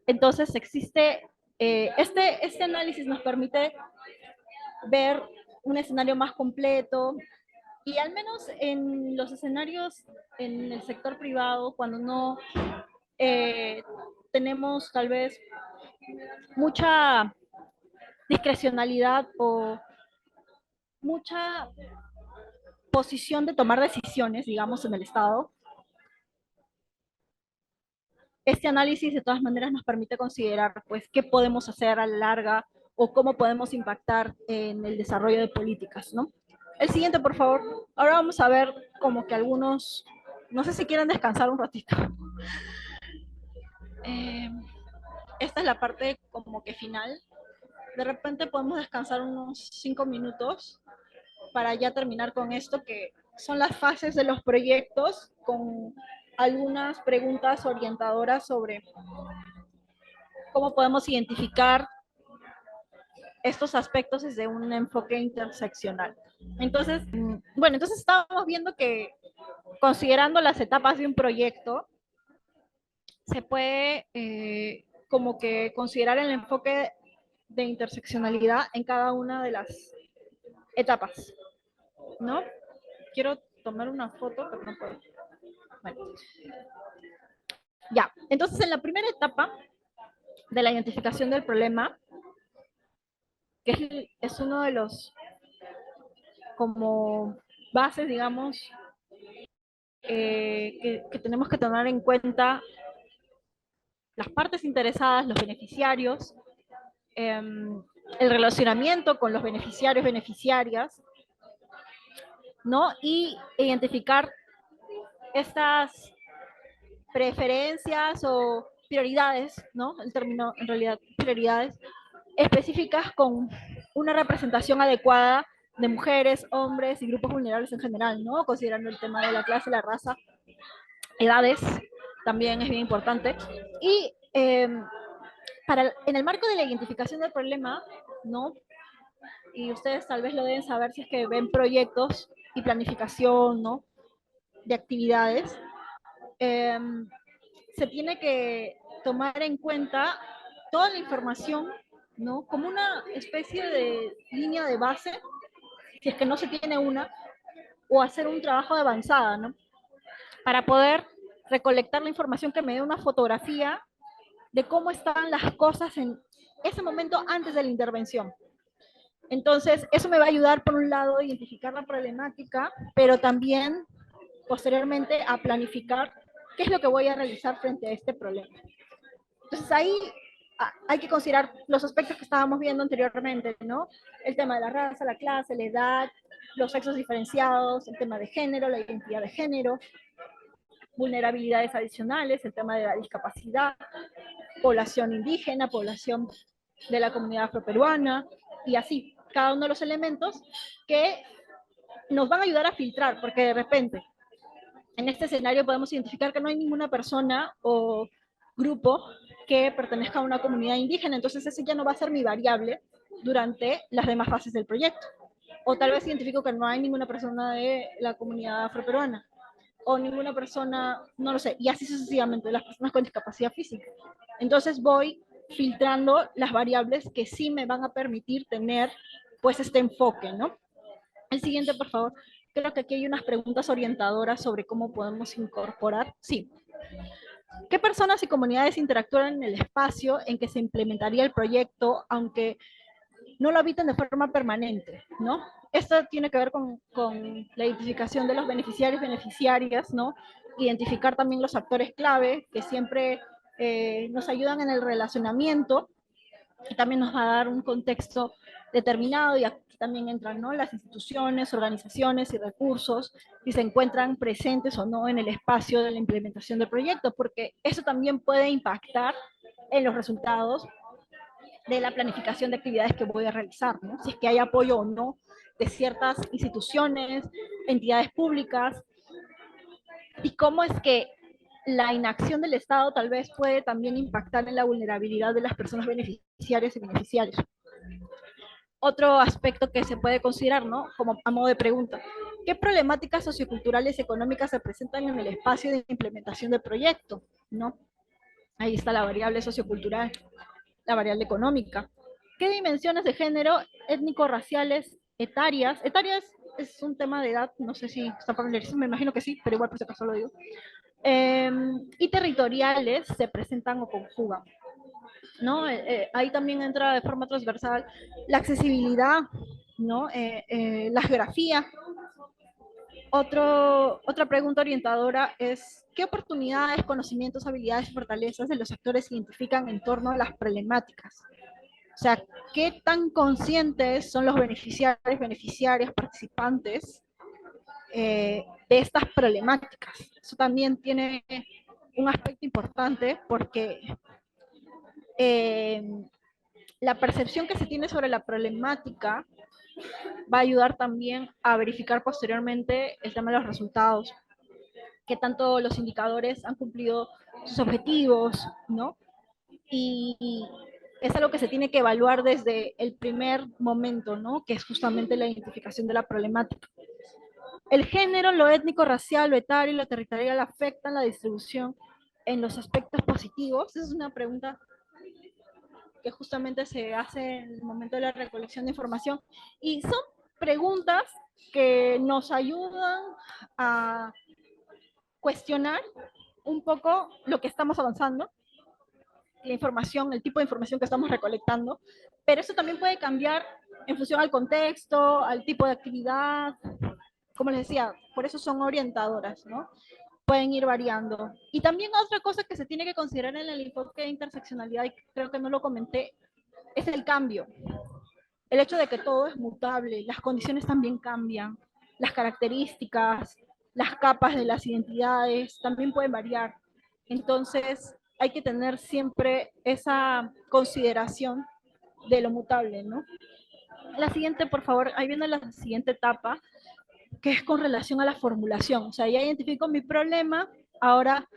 Entonces existe, este análisis nos permite ver un escenario más completo y al menos en los escenarios en el sector privado, cuando no eh, tenemos tal vez mucha discrecionalidad o mucha posición de tomar decisiones, digamos, en el Estado, este análisis de todas maneras nos permite considerar pues qué podemos hacer a la larga o cómo podemos impactar en el desarrollo de políticas, ¿no? El siguiente, por favor. Ahora vamos a ver como que algunos, no sé si quieren descansar un ratito. Eh, Esta es la parte como que final. De repente podemos descansar unos 5 minutos para ya terminar con esto, que son las fases de los proyectos, con algunas preguntas orientadoras sobre cómo podemos identificar estos aspectos desde un enfoque interseccional. Entonces, bueno, entonces estábamos viendo que considerando las etapas de un proyecto, se puede como que considerar el enfoque de interseccionalidad en cada una de las etapas, ¿no? Quiero tomar una foto, pero no puedo. Bueno, ya. Entonces, en la primera etapa de la identificación del problema, que es uno de los como bases, digamos, que tenemos que tener en cuenta las partes interesadas, los beneficiarios, el relacionamiento con los beneficiarios, beneficiarias, ¿no? Y identificar estas preferencias o prioridades, ¿no? El término en realidad, prioridades específicas con una representación adecuada de mujeres, hombres y grupos vulnerables en general, ¿no? Considerando el tema de la clase, la raza, edades, también es bien importante. Y en el marco de la identificación del problema, ¿no? Y ustedes tal vez lo deben saber si es que ven proyectos y planificación, ¿no? De actividades, eh, se tiene que tomar en cuenta toda la información, ¿no? Como una especie de línea de base, si es que no se tiene una, o hacer un trabajo de avanzada, ¿no? Para poder recolectar la información que me dé una fotografía de cómo estaban las cosas en ese momento antes de la intervención. Entonces, eso me va a ayudar, por un lado, a identificar la problemática, pero también, posteriormente, a planificar qué es lo que voy a realizar frente a este problema. Entonces, ahí hay que considerar los aspectos que estábamos viendo anteriormente, ¿no? El tema de la raza, la clase, la edad, los sexos diferenciados, el tema de género, la identidad de género, vulnerabilidades adicionales, el tema de la discapacidad, población indígena, población de la comunidad afroperuana, y así, cada uno de los elementos que nos van a ayudar a filtrar, porque de repente, en este escenario podemos identificar que no hay ninguna persona o grupo que pertenezca a una comunidad indígena, entonces ese ya no va a ser mi variable durante las demás fases del proyecto. O tal vez identifico que no hay ninguna persona de la comunidad afroperuana, o ninguna persona, no lo sé, y así sucesivamente, las personas con discapacidad física. Entonces voy filtrando las variables que sí me van a permitir tener pues este enfoque, ¿no? El siguiente, por favor. Creo que aquí hay unas preguntas orientadoras sobre cómo podemos incorporar. Sí. ¿Qué personas y comunidades interactúan en el espacio en que se implementaría el proyecto, aunque no lo habiten de forma permanente, ¿no? Esto tiene que ver con la identificación de los beneficiarios y beneficiarias, ¿no? Identificar también los actores clave que siempre nos ayudan en el relacionamiento y también nos va a dar un contexto determinado, y aquí también entran, ¿no?, las instituciones, organizaciones y recursos, si se encuentran presentes o no en el espacio de la implementación del proyecto, porque eso también puede impactar en los resultados de la planificación de actividades que voy a realizar, ¿no? Si es que hay apoyo o no de ciertas instituciones, entidades públicas, y cómo es que la inacción del Estado tal vez puede también impactar en la vulnerabilidad de las personas beneficiarias y beneficiarios. Otro aspecto que se puede considerar, ¿no?, como a modo de pregunta: ¿qué problemáticas socioculturales y económicas se presentan en el espacio de implementación del proyecto? ¿No? Ahí está la variable sociocultural, la variable económica. ¿Qué dimensiones de género, étnico-raciales, etarias? Etarias es un tema de edad, no sé si está familiarizado, me imagino que sí, pero igual por si acaso lo digo. Y territoriales se presentan o conjugan, ¿no? Ahí también entra de forma transversal la accesibilidad, ¿no? La geografía. Otra pregunta orientadora es: ¿qué oportunidades, conocimientos, habilidades y fortalezas de los actores se identifican en torno a las problemáticas? O sea, ¿qué tan conscientes son los beneficiarios, beneficiarias, participantes de estas problemáticas? Eso también tiene un aspecto importante, porque eh, la percepción que se tiene sobre la problemática va a ayudar también a verificar posteriormente el tema de los resultados, qué tanto los indicadores han cumplido sus objetivos, ¿no? Y es algo que se tiene que evaluar desde el primer momento, ¿no?, que es justamente la identificación de la problemática. El género, lo étnico, racial, lo etario y lo territorial afectan la distribución en los aspectos positivos. Esa es una pregunta que justamente se hace en el momento de la recolección de información, y son preguntas que nos ayudan a cuestionar un poco lo que estamos avanzando, la información, el tipo de información que estamos recolectando, pero eso también puede cambiar en función al contexto, al tipo de actividad. Como les decía, por eso son orientadoras, ¿no? Pueden ir variando. Y también otra cosa que se tiene que considerar en el enfoque de interseccionalidad, y creo que no lo comenté, es el cambio. El hecho de que todo es mutable, las condiciones también cambian, las características, las capas de las identidades también pueden variar. Entonces, hay que tener siempre esa consideración de lo mutable, ¿no? La siguiente, por favor, ahí viene la siguiente etapa, que es con relación a la formulación. O sea, ya identifico mi problema, ahora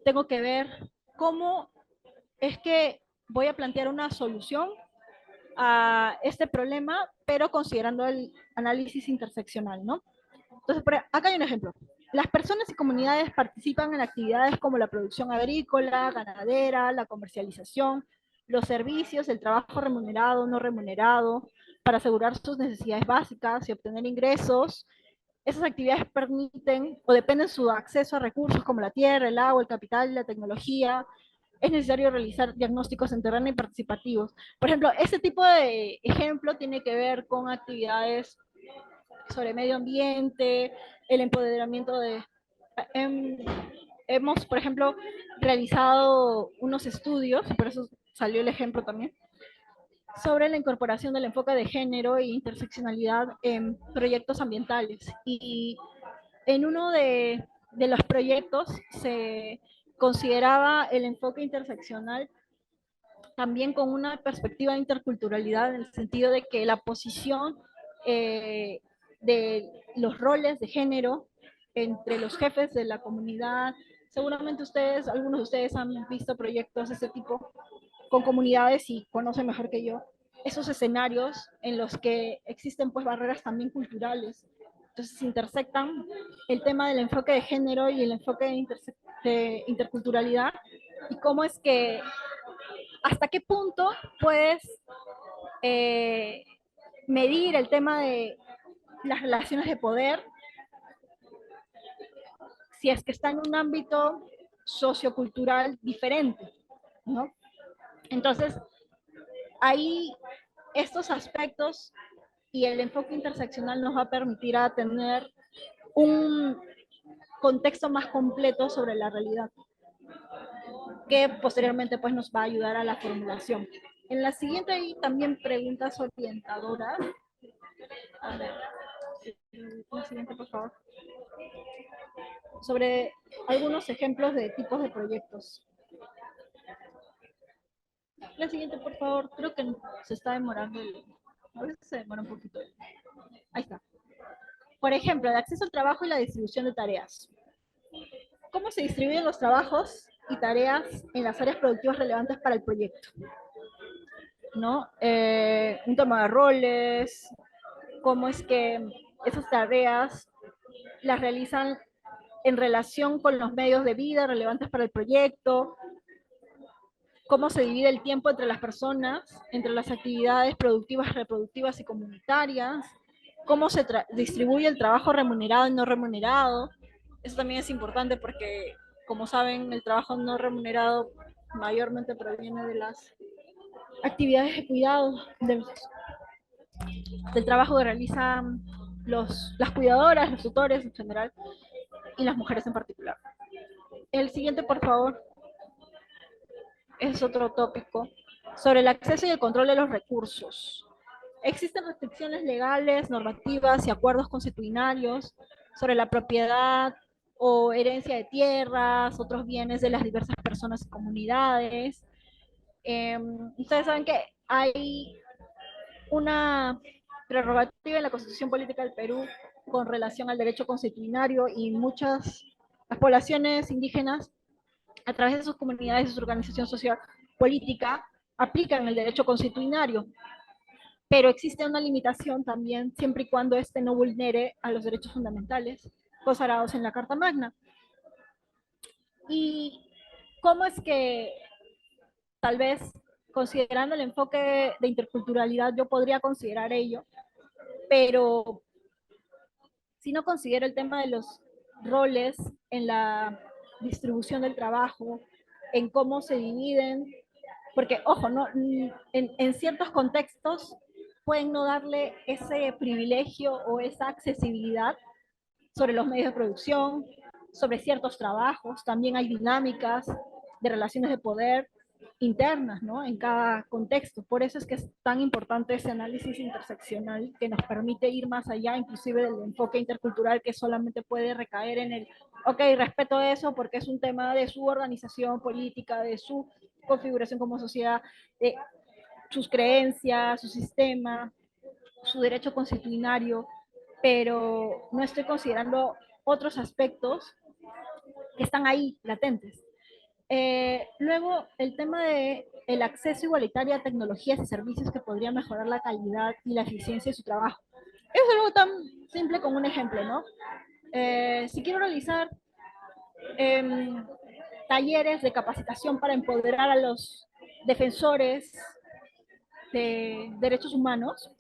tengo que ver cómo es que voy a plantear una solución a este problema, pero considerando el análisis interseccional, ¿no? Entonces, acá hay un ejemplo. Las personas y comunidades participan en actividades como la producción agrícola, ganadera, la comercialización, los servicios, el trabajo remunerado, no remunerado, para asegurar sus necesidades básicas y obtener ingresos. Esas actividades permiten o dependen de su acceso a recursos como la tierra, el agua, el capital y la tecnología. Es necesario realizar diagnósticos en terreno y participativos. Por ejemplo, este tipo de ejemplo tiene que ver con actividades sobre medio ambiente, el empoderamiento de... Hemos, por ejemplo, realizado unos estudios, y por eso salió el ejemplo también, sobre la incorporación del enfoque de género e interseccionalidad en proyectos ambientales. Y en uno de de los proyectos se consideraba el enfoque interseccional también con una perspectiva de interculturalidad, en el sentido de que la posición de los roles de género entre los jefes de la comunidad, seguramente ustedes, algunos de ustedes han visto proyectos de ese tipo con comunidades y conocen mejor que yo esos escenarios en los que existen pues barreras también culturales. Entonces se intersectan el tema del enfoque de género y el enfoque de interculturalidad, y cómo es que hasta qué punto puedes eh, medir el tema de las relaciones de poder si es que está en un ámbito sociocultural diferente, ¿no? Entonces, ahí estos aspectos y el enfoque interseccional nos va a permitir a tener un contexto más completo sobre la realidad, que posteriormente pues nos va a ayudar a la formulación. En la siguiente hay también preguntas orientadoras. A ver, la siguiente, por favor. Sobre algunos ejemplos de tipos de proyectos. La siguiente, por favor. Creo que se está demorando. A veces se demora un poquito. Ahí está. Por ejemplo, el acceso al trabajo y la distribución de tareas. ¿Cómo se distribuyen los trabajos y tareas en las áreas productivas relevantes para el proyecto? ¿No? Un tema de roles, cómo es que esas tareas las realizan en relación con los medios de vida relevantes para el proyecto, cómo se divide el tiempo entre las personas, entre las actividades productivas, reproductivas y comunitarias, cómo se distribuye el trabajo remunerado y no remunerado. Eso también es importante porque, como saben, el trabajo no remunerado mayormente proviene de las actividades de cuidado, del trabajo que realizan las cuidadoras, los tutores en general, y las mujeres en particular. El siguiente, por favor, es otro tópico sobre el acceso y el control de los recursos. Existen restricciones legales, normativas y acuerdos consuetudinarios sobre la propiedad o herencia de tierras, otros bienes de las diversas personas y comunidades. Ustedes saben que hay una prerrogativa en la Constitución Política del Perú con relación al derecho consuetudinario, y muchas las poblaciones indígenas, a través de sus comunidades y su organización social política, aplican el derecho consuetudinario, pero existe una limitación también siempre y cuando éste no vulnere a los derechos fundamentales consagrados en la Carta Magna. ¿Y cómo es que tal vez, considerando el enfoque de interculturalidad, yo podría considerar ello, pero si no considero el tema de los roles en la distribución del trabajo, en cómo se dividen, porque, ojo, no, en ciertos contextos pueden no darle ese privilegio o esa accesibilidad sobre los medios de producción, sobre ciertos trabajos, también hay dinámicas de relaciones de poder internas, ¿no? En cada contexto. Por eso es que es tan importante ese análisis interseccional que nos permite ir más allá, inclusive del enfoque intercultural, que solamente puede recaer en el, ok, respeto eso porque es un tema de su organización política, de su configuración como sociedad, de sus creencias, su sistema, su derecho constitucionario, pero no estoy considerando otros aspectos que están ahí latentes. Luego, el tema de el acceso igualitario a tecnologías y servicios que podrían mejorar la calidad y la eficiencia de su trabajo. Es algo tan simple como un ejemplo, ¿no? Si quiero realizar eh, talleres de capacitación para empoderar a los defensores de derechos humanos,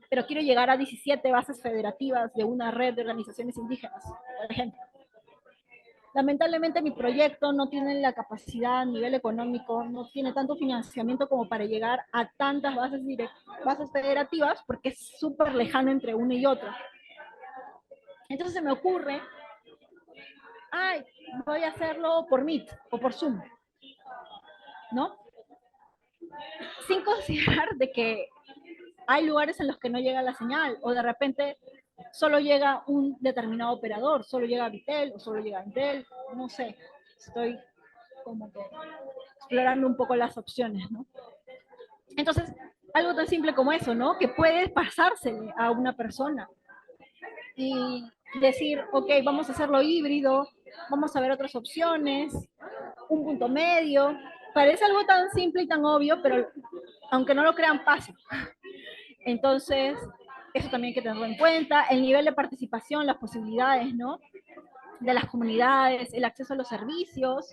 pero quiero llegar a 17 bases federativas de una red de organizaciones indígenas, por ejemplo. Lamentablemente mi proyecto no tiene la capacidad a nivel económico, no tiene tanto financiamiento como para llegar a tantas bases federativas, porque es súper lejano entre una y otra. Entonces se me ocurre, ay, voy a hacerlo por Meet o por Zoom, ¿no? Sin considerar de que hay lugares en los que no llega la señal, o de repente solo llega un determinado operador, solo llega Vitel o solo llega Entel, no sé, estoy como que explorando un poco las opciones, ¿no? Entonces, algo tan simple como eso, ¿no? Que puede pasársele a una persona y decir, ok, vamos a hacerlo híbrido, vamos a ver otras opciones, un punto medio. Parece algo tan simple y tan obvio, pero aunque no lo crean, pasa. Entonces, eso también hay que tenerlo en cuenta. El nivel de participación, las posibilidades, ¿no? De las comunidades, el acceso a los servicios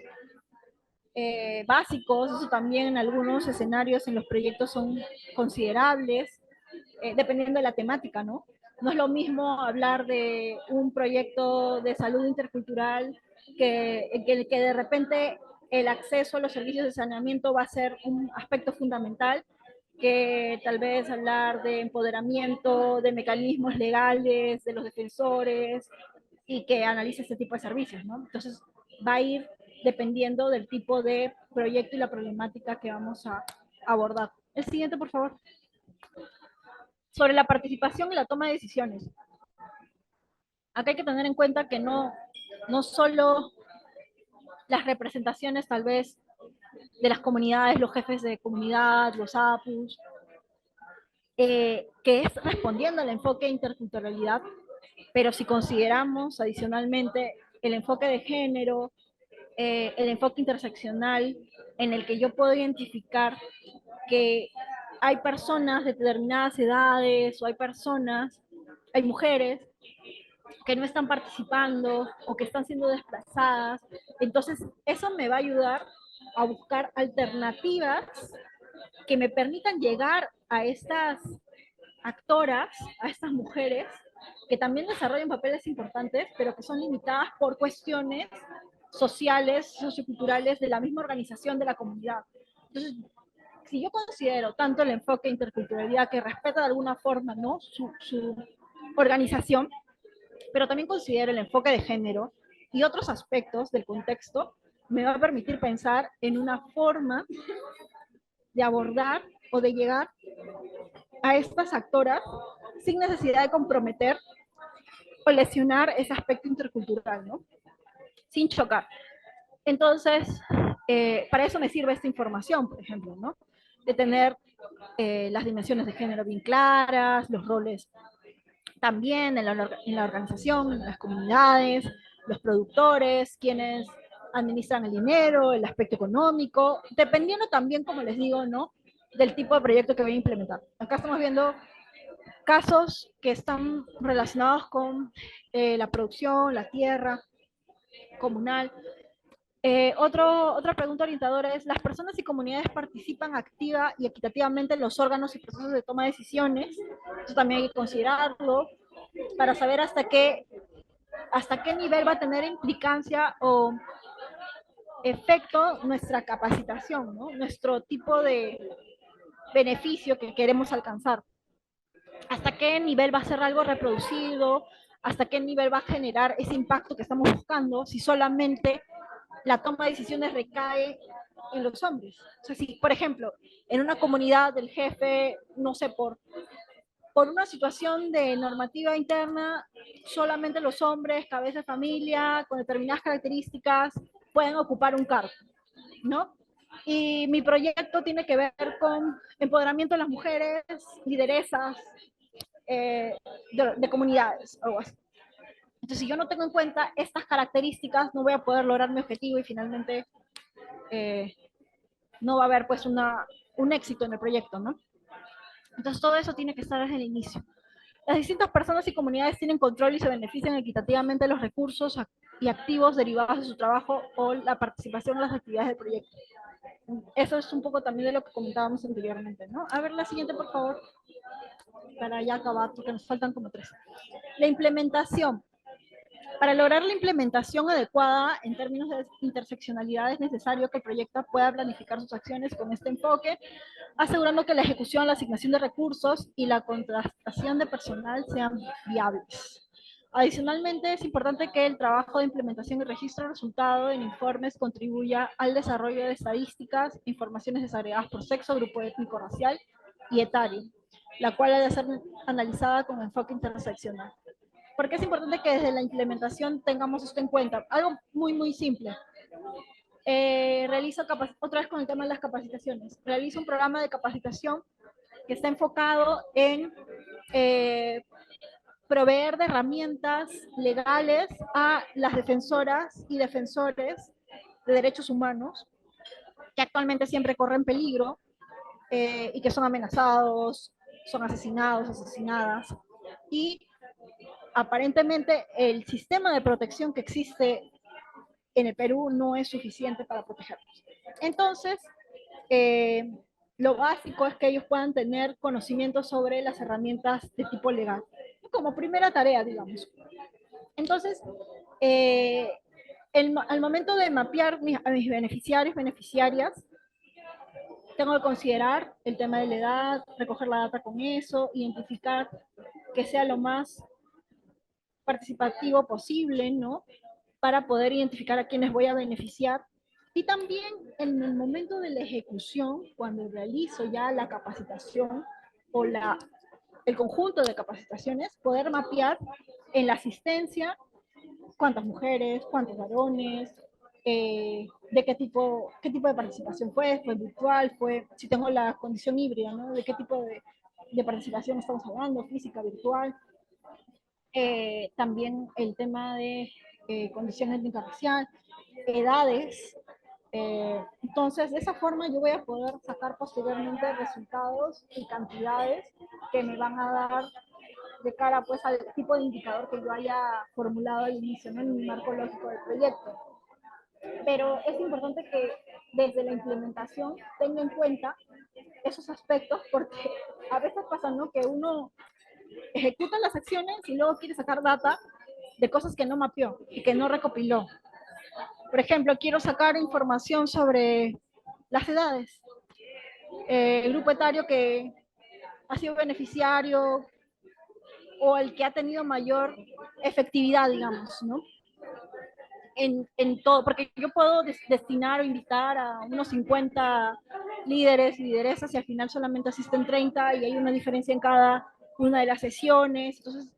básicos, eso también en algunos escenarios en los proyectos son considerables, dependiendo de la temática, ¿no? No es lo mismo hablar de un proyecto de salud intercultural que de repente el acceso a los servicios de saneamiento va a ser un aspecto fundamental, que tal vez hablar de empoderamiento, de mecanismos legales, de los defensores, y que analice este tipo de servicios, ¿no? Entonces va a ir dependiendo del tipo de proyecto y la problemática que vamos a abordar. El siguiente, por favor. Sobre la participación y la toma de decisiones. Acá hay que tener en cuenta que no solo las representaciones tal vez de las comunidades, los jefes de comunidad, los APUs, que es respondiendo al enfoque de interculturalidad, pero si consideramos adicionalmente el enfoque de género, el enfoque interseccional, en el que yo puedo identificar que hay personas de determinadas edades o hay mujeres que no están participando o que están siendo desplazadas. Entonces, eso me va a ayudar a buscar alternativas que me permitan llegar a estas actoras, a estas mujeres, que también desarrollan papeles importantes, pero que son limitadas por cuestiones sociales, socioculturales de la misma organización de la comunidad. Entonces, si yo considero tanto el enfoque de interculturalidad que respeta de alguna forma, ¿no?, su organización, pero también considero el enfoque de género y otros aspectos del contexto, me va a permitir pensar en una forma de abordar o de llegar a estas actoras sin necesidad de comprometer o lesionar ese aspecto intercultural, ¿no? Sin chocar. Entonces, para eso me sirve esta información, por ejemplo, ¿no? De tener las dimensiones de género bien claras, los roles también en la organización, en las comunidades, los productores, quienes administran el dinero, el aspecto económico, dependiendo también, como les digo, ¿no?, del tipo de proyecto que voy a implementar. Acá estamos viendo casos que están relacionados con la producción, la tierra comunal. Otra pregunta orientadora es, ¿las personas y comunidades participan activa y equitativamente en los órganos y procesos de toma de decisiones? Eso también hay que considerarlo para saber hasta qué nivel va a tener implicancia o efecto nuestra capacitación, ¿no? Nuestro tipo de beneficio que queremos alcanzar. Hasta qué nivel va a ser algo reproducido, hasta qué nivel va a generar ese impacto que estamos buscando, si solamente la toma de decisiones recae en los hombres. O sea, si, por ejemplo, en una comunidad del jefe, no sé, por una situación de normativa interna, solamente los hombres, cabeza de familia, con determinadas características, pueden ocupar un cargo, ¿no? Y mi proyecto tiene que ver con empoderamiento de las mujeres, lideresas de comunidades, algo así. Entonces, si yo no tengo en cuenta estas características, no voy a poder lograr mi objetivo y finalmente no va a haber pues un éxito en el proyecto, ¿no? Entonces, todo eso tiene que estar desde el inicio. Las distintas personas y comunidades tienen control y se benefician equitativamente de los recursos y activos derivados de su trabajo o la participación en las actividades del proyecto. Eso es un poco también de lo que comentábamos anteriormente, ¿no? A ver, la siguiente, por favor, para ya acabar, porque nos faltan como 3. La implementación. Para lograr la implementación adecuada en términos de interseccionalidad es necesario que el proyecto pueda planificar sus acciones con este enfoque, asegurando que la ejecución, la asignación de recursos y la contratación de personal sean viables. Adicionalmente, es importante que el trabajo de implementación y registro de resultados en informes contribuya al desarrollo de estadísticas, informaciones desagregadas por sexo, grupo étnico, racial y etario, la cual ha de ser analizada con enfoque interseccional. porque es importante que desde la implementación tengamos esto en cuenta. Algo muy, muy simple. Realizo, otra vez con el tema de las capacitaciones, realizo un programa de capacitación que está enfocado en proveer de herramientas legales a las defensoras y defensores de derechos humanos que actualmente siempre corren peligro y que son amenazados, son asesinados, asesinadas. Y aparentemente el sistema de protección que existe en el Perú no es suficiente para protegerlos. Entonces, eh, lo básico es que ellos puedan tener conocimiento sobre las herramientas de tipo legal, como primera tarea, digamos. Entonces, al momento de mapear a mis beneficiarios, beneficiarias, tengo que considerar el tema de la edad, recoger la data con eso, identificar que sea lo más participativo posible, ¿no? Para poder identificar a quienes voy a beneficiar. Y también en el momento de la ejecución, cuando realizo ya la capacitación o el conjunto de capacitaciones, poder mapear en la asistencia cuántas mujeres, cuántos varones, de qué tipo de participación fue virtual, si tengo la condición híbrida, ¿no? De qué tipo de participación estamos hablando, física, virtual. También el tema de condición étnica racial, edades. Entonces, de esa forma yo voy a poder sacar posteriormente resultados y cantidades que me van a dar de cara pues al tipo de indicador que yo haya formulado al inicio, ¿no? En mi marco lógico del proyecto. Pero es importante que desde la implementación tenga en cuenta esos aspectos porque a veces pasa, ¿no? Que uno ejecuta las acciones y luego quiere sacar data de cosas que no mapeó y que no recopiló. Por ejemplo, quiero sacar información sobre las edades, el grupo etario que ha sido beneficiario o el que ha tenido mayor efectividad, digamos, ¿no? En todo, porque yo puedo destinar o invitar a unos 50 líderes y lideresas y al final solamente asisten 30 y hay una diferencia en cada una de las sesiones. Entonces,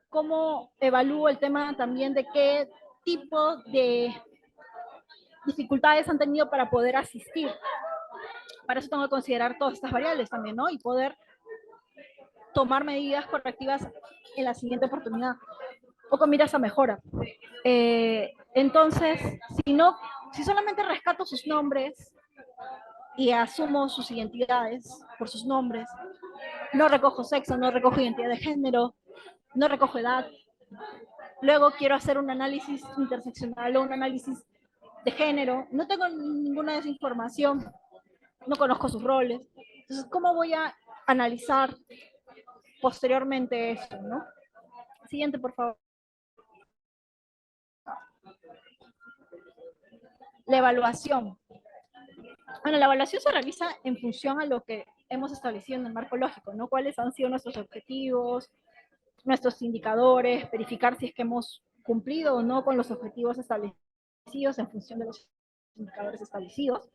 ¿cómo evalúo el tema también de qué tipo de dificultades han tenido para poder asistir? Para eso tengo que considerar todas estas variables también, ¿no? Y poder tomar medidas correctivas en la siguiente oportunidad o con miras a mejora. Entonces, si solamente rescato sus nombres y asumo sus identidades por sus nombres, no recojo sexo, no recojo identidad de género, no recojo edad, luego quiero hacer un análisis interseccional o un análisis de género, no tengo ninguna de esa información, no conozco sus roles, entonces, ¿cómo voy a analizar posteriormente eso, no? Siguiente, por favor. La evaluación. Bueno, la evaluación se realiza en función a lo que hemos establecido en el marco lógico, ¿no? ¿Cuáles han sido nuestros objetivos, nuestros indicadores, verificar si es que hemos cumplido o no con los objetivos establecidos en función de los indicadores establecidos?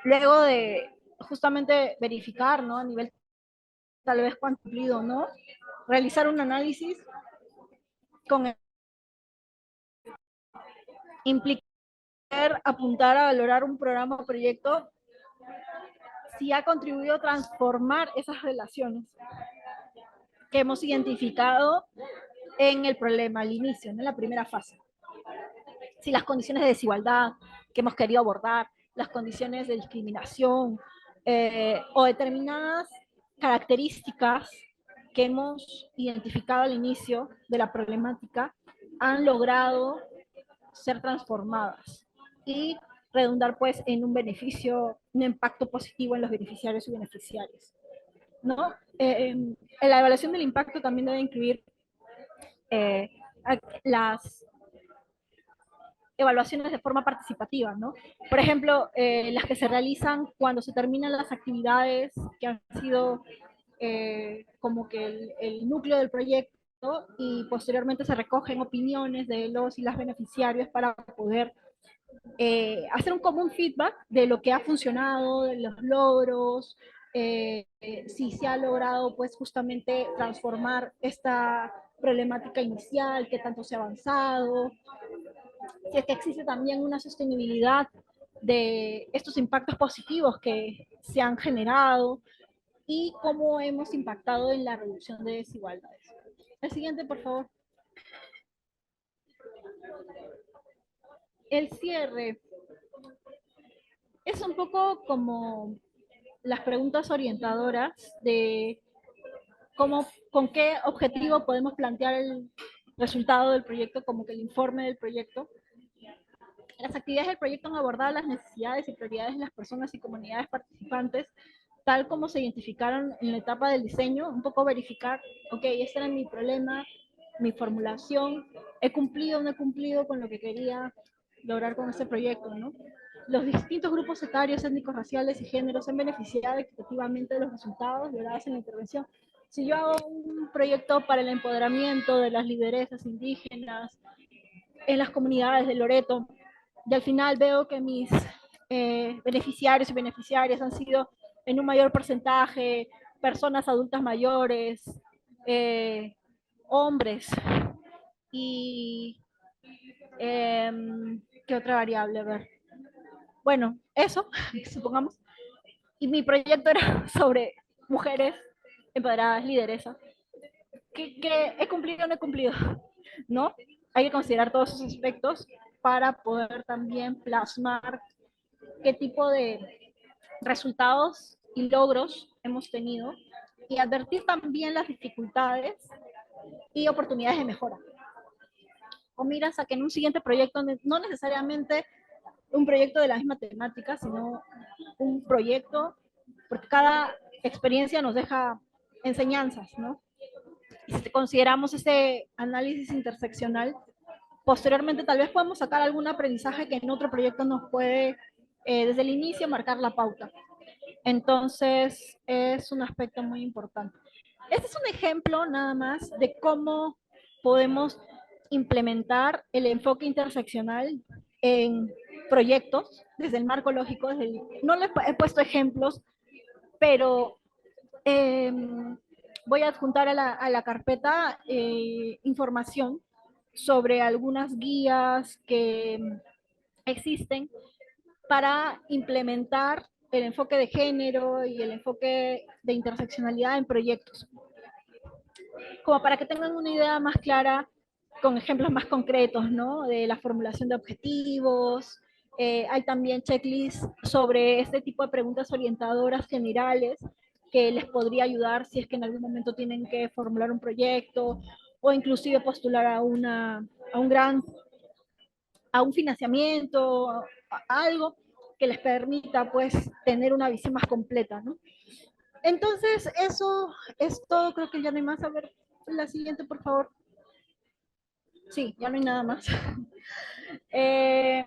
Luego de justamente verificar, ¿no? A nivel tal vez cuánto cumplido o no, realizar un análisis con implicar apuntar a valorar un programa o proyecto si ha contribuido a transformar esas relaciones que hemos identificado en el problema al inicio, en la primera fase. Si las condiciones de desigualdad que hemos querido abordar, las condiciones de discriminación o determinadas características que hemos identificado al inicio de la problemática han logrado ser transformadas y redundar pues en un beneficio, un impacto positivo en los beneficiarios y beneficiarias, ¿no? La evaluación del impacto también debe incluir eh, las evaluaciones de forma participativa, ¿no? Por ejemplo, las que se realizan cuando se terminan las actividades que han sido como que el núcleo del proyecto y posteriormente se recogen opiniones de los y las beneficiarios para poder hacer un común feedback de lo que ha funcionado, de los logros, si se ha logrado pues justamente transformar esta problemática inicial, qué tanto se ha avanzado, si es que existe también una sostenibilidad de estos impactos positivos que se han generado y cómo hemos impactado en la reducción de desigualdades. El siguiente, por favor. El cierre es un poco como las preguntas orientadoras de cómo, con qué objetivo podemos plantear el resultado del proyecto, como que el informe del proyecto. Las actividades del proyecto han abordado las necesidades y prioridades de las personas y comunidades participantes, tal como se identificaron en la etapa del diseño, un poco verificar, ok, este era mi problema, mi formulación, he cumplido o no he cumplido con lo que quería lograr con este proyecto, ¿no? Los distintos grupos etarios, étnicos, raciales y géneros se han beneficiado equitativamente de los resultados logrados en la intervención. Si yo hago un proyecto para el empoderamiento de las lideresas indígenas en las comunidades de Loreto, y al final veo que mis beneficiarios y beneficiarias han sido en un mayor porcentaje personas adultas mayores, eh, hombres y eh, ¿qué otra variable? A ver. Bueno, eso, supongamos. Y mi proyecto era sobre mujeres empoderadas, lideresas. ¿Qué he cumplido o no he cumplido? ¿No? Hay que considerar todos esos aspectos para poder también plasmar qué tipo de resultados y logros hemos tenido y advertir también las dificultades y oportunidades de mejora. O miras a que en un siguiente proyecto, no necesariamente un proyecto de la misma temática, sino un proyecto, porque cada experiencia nos deja enseñanzas, ¿no? Y si consideramos ese análisis interseccional, posteriormente tal vez podemos sacar algún aprendizaje que en otro proyecto nos puede, desde el inicio, marcar la pauta. Entonces, es un aspecto muy importante. Este es un ejemplo nada más de cómo podemos implementar el enfoque interseccional en proyectos desde el marco lógico. No les he puesto ejemplos, pero eh, voy a adjuntar a la carpeta información sobre algunas guías que existen para implementar el enfoque de género y el enfoque de interseccionalidad en proyectos, como para que tengan una idea más clara con ejemplos más concretos, ¿no? De la formulación de objetivos. Hay también checklists sobre este tipo de preguntas orientadoras generales que les podría ayudar si es que en algún momento tienen que formular un proyecto o inclusive postular a un gran, a un financiamiento, a algo que les permita pues tener una visión más completa, ¿no? Entonces, eso es todo, creo que ya no hay más. A ver, la siguiente, por favor. Sí, ya no hay nada más. Eh,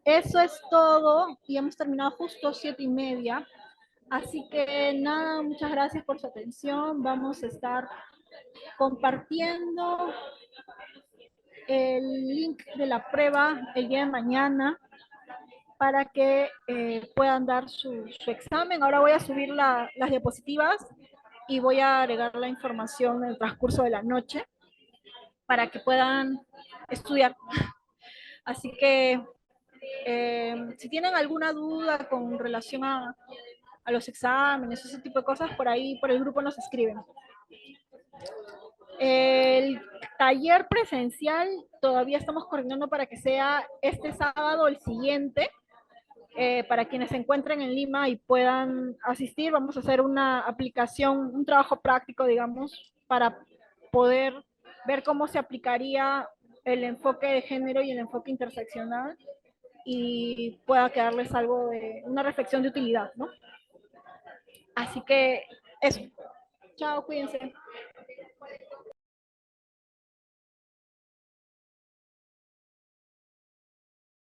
eso es todo y hemos terminado justo 7:30. Así que nada, muchas gracias por su atención. Vamos a estar compartiendo el link de la prueba el día de mañana para que puedan dar su examen. Ahora voy a subir las diapositivas y voy a agregar la información en el transcurso de la noche para que puedan estudiar. Así que si tienen alguna duda con relación a los exámenes, ese tipo de cosas, por ahí, por el grupo nos escriben. El taller presencial todavía estamos coordinando para que sea este sábado o el siguiente. Para quienes se encuentren en Lima y puedan asistir, vamos a hacer una aplicación, un trabajo práctico, digamos, para poder ver cómo se aplicaría el enfoque de género y el enfoque interseccional y pueda quedarles algo de una reflexión de utilidad, ¿no? Así que eso. Chao, cuídense.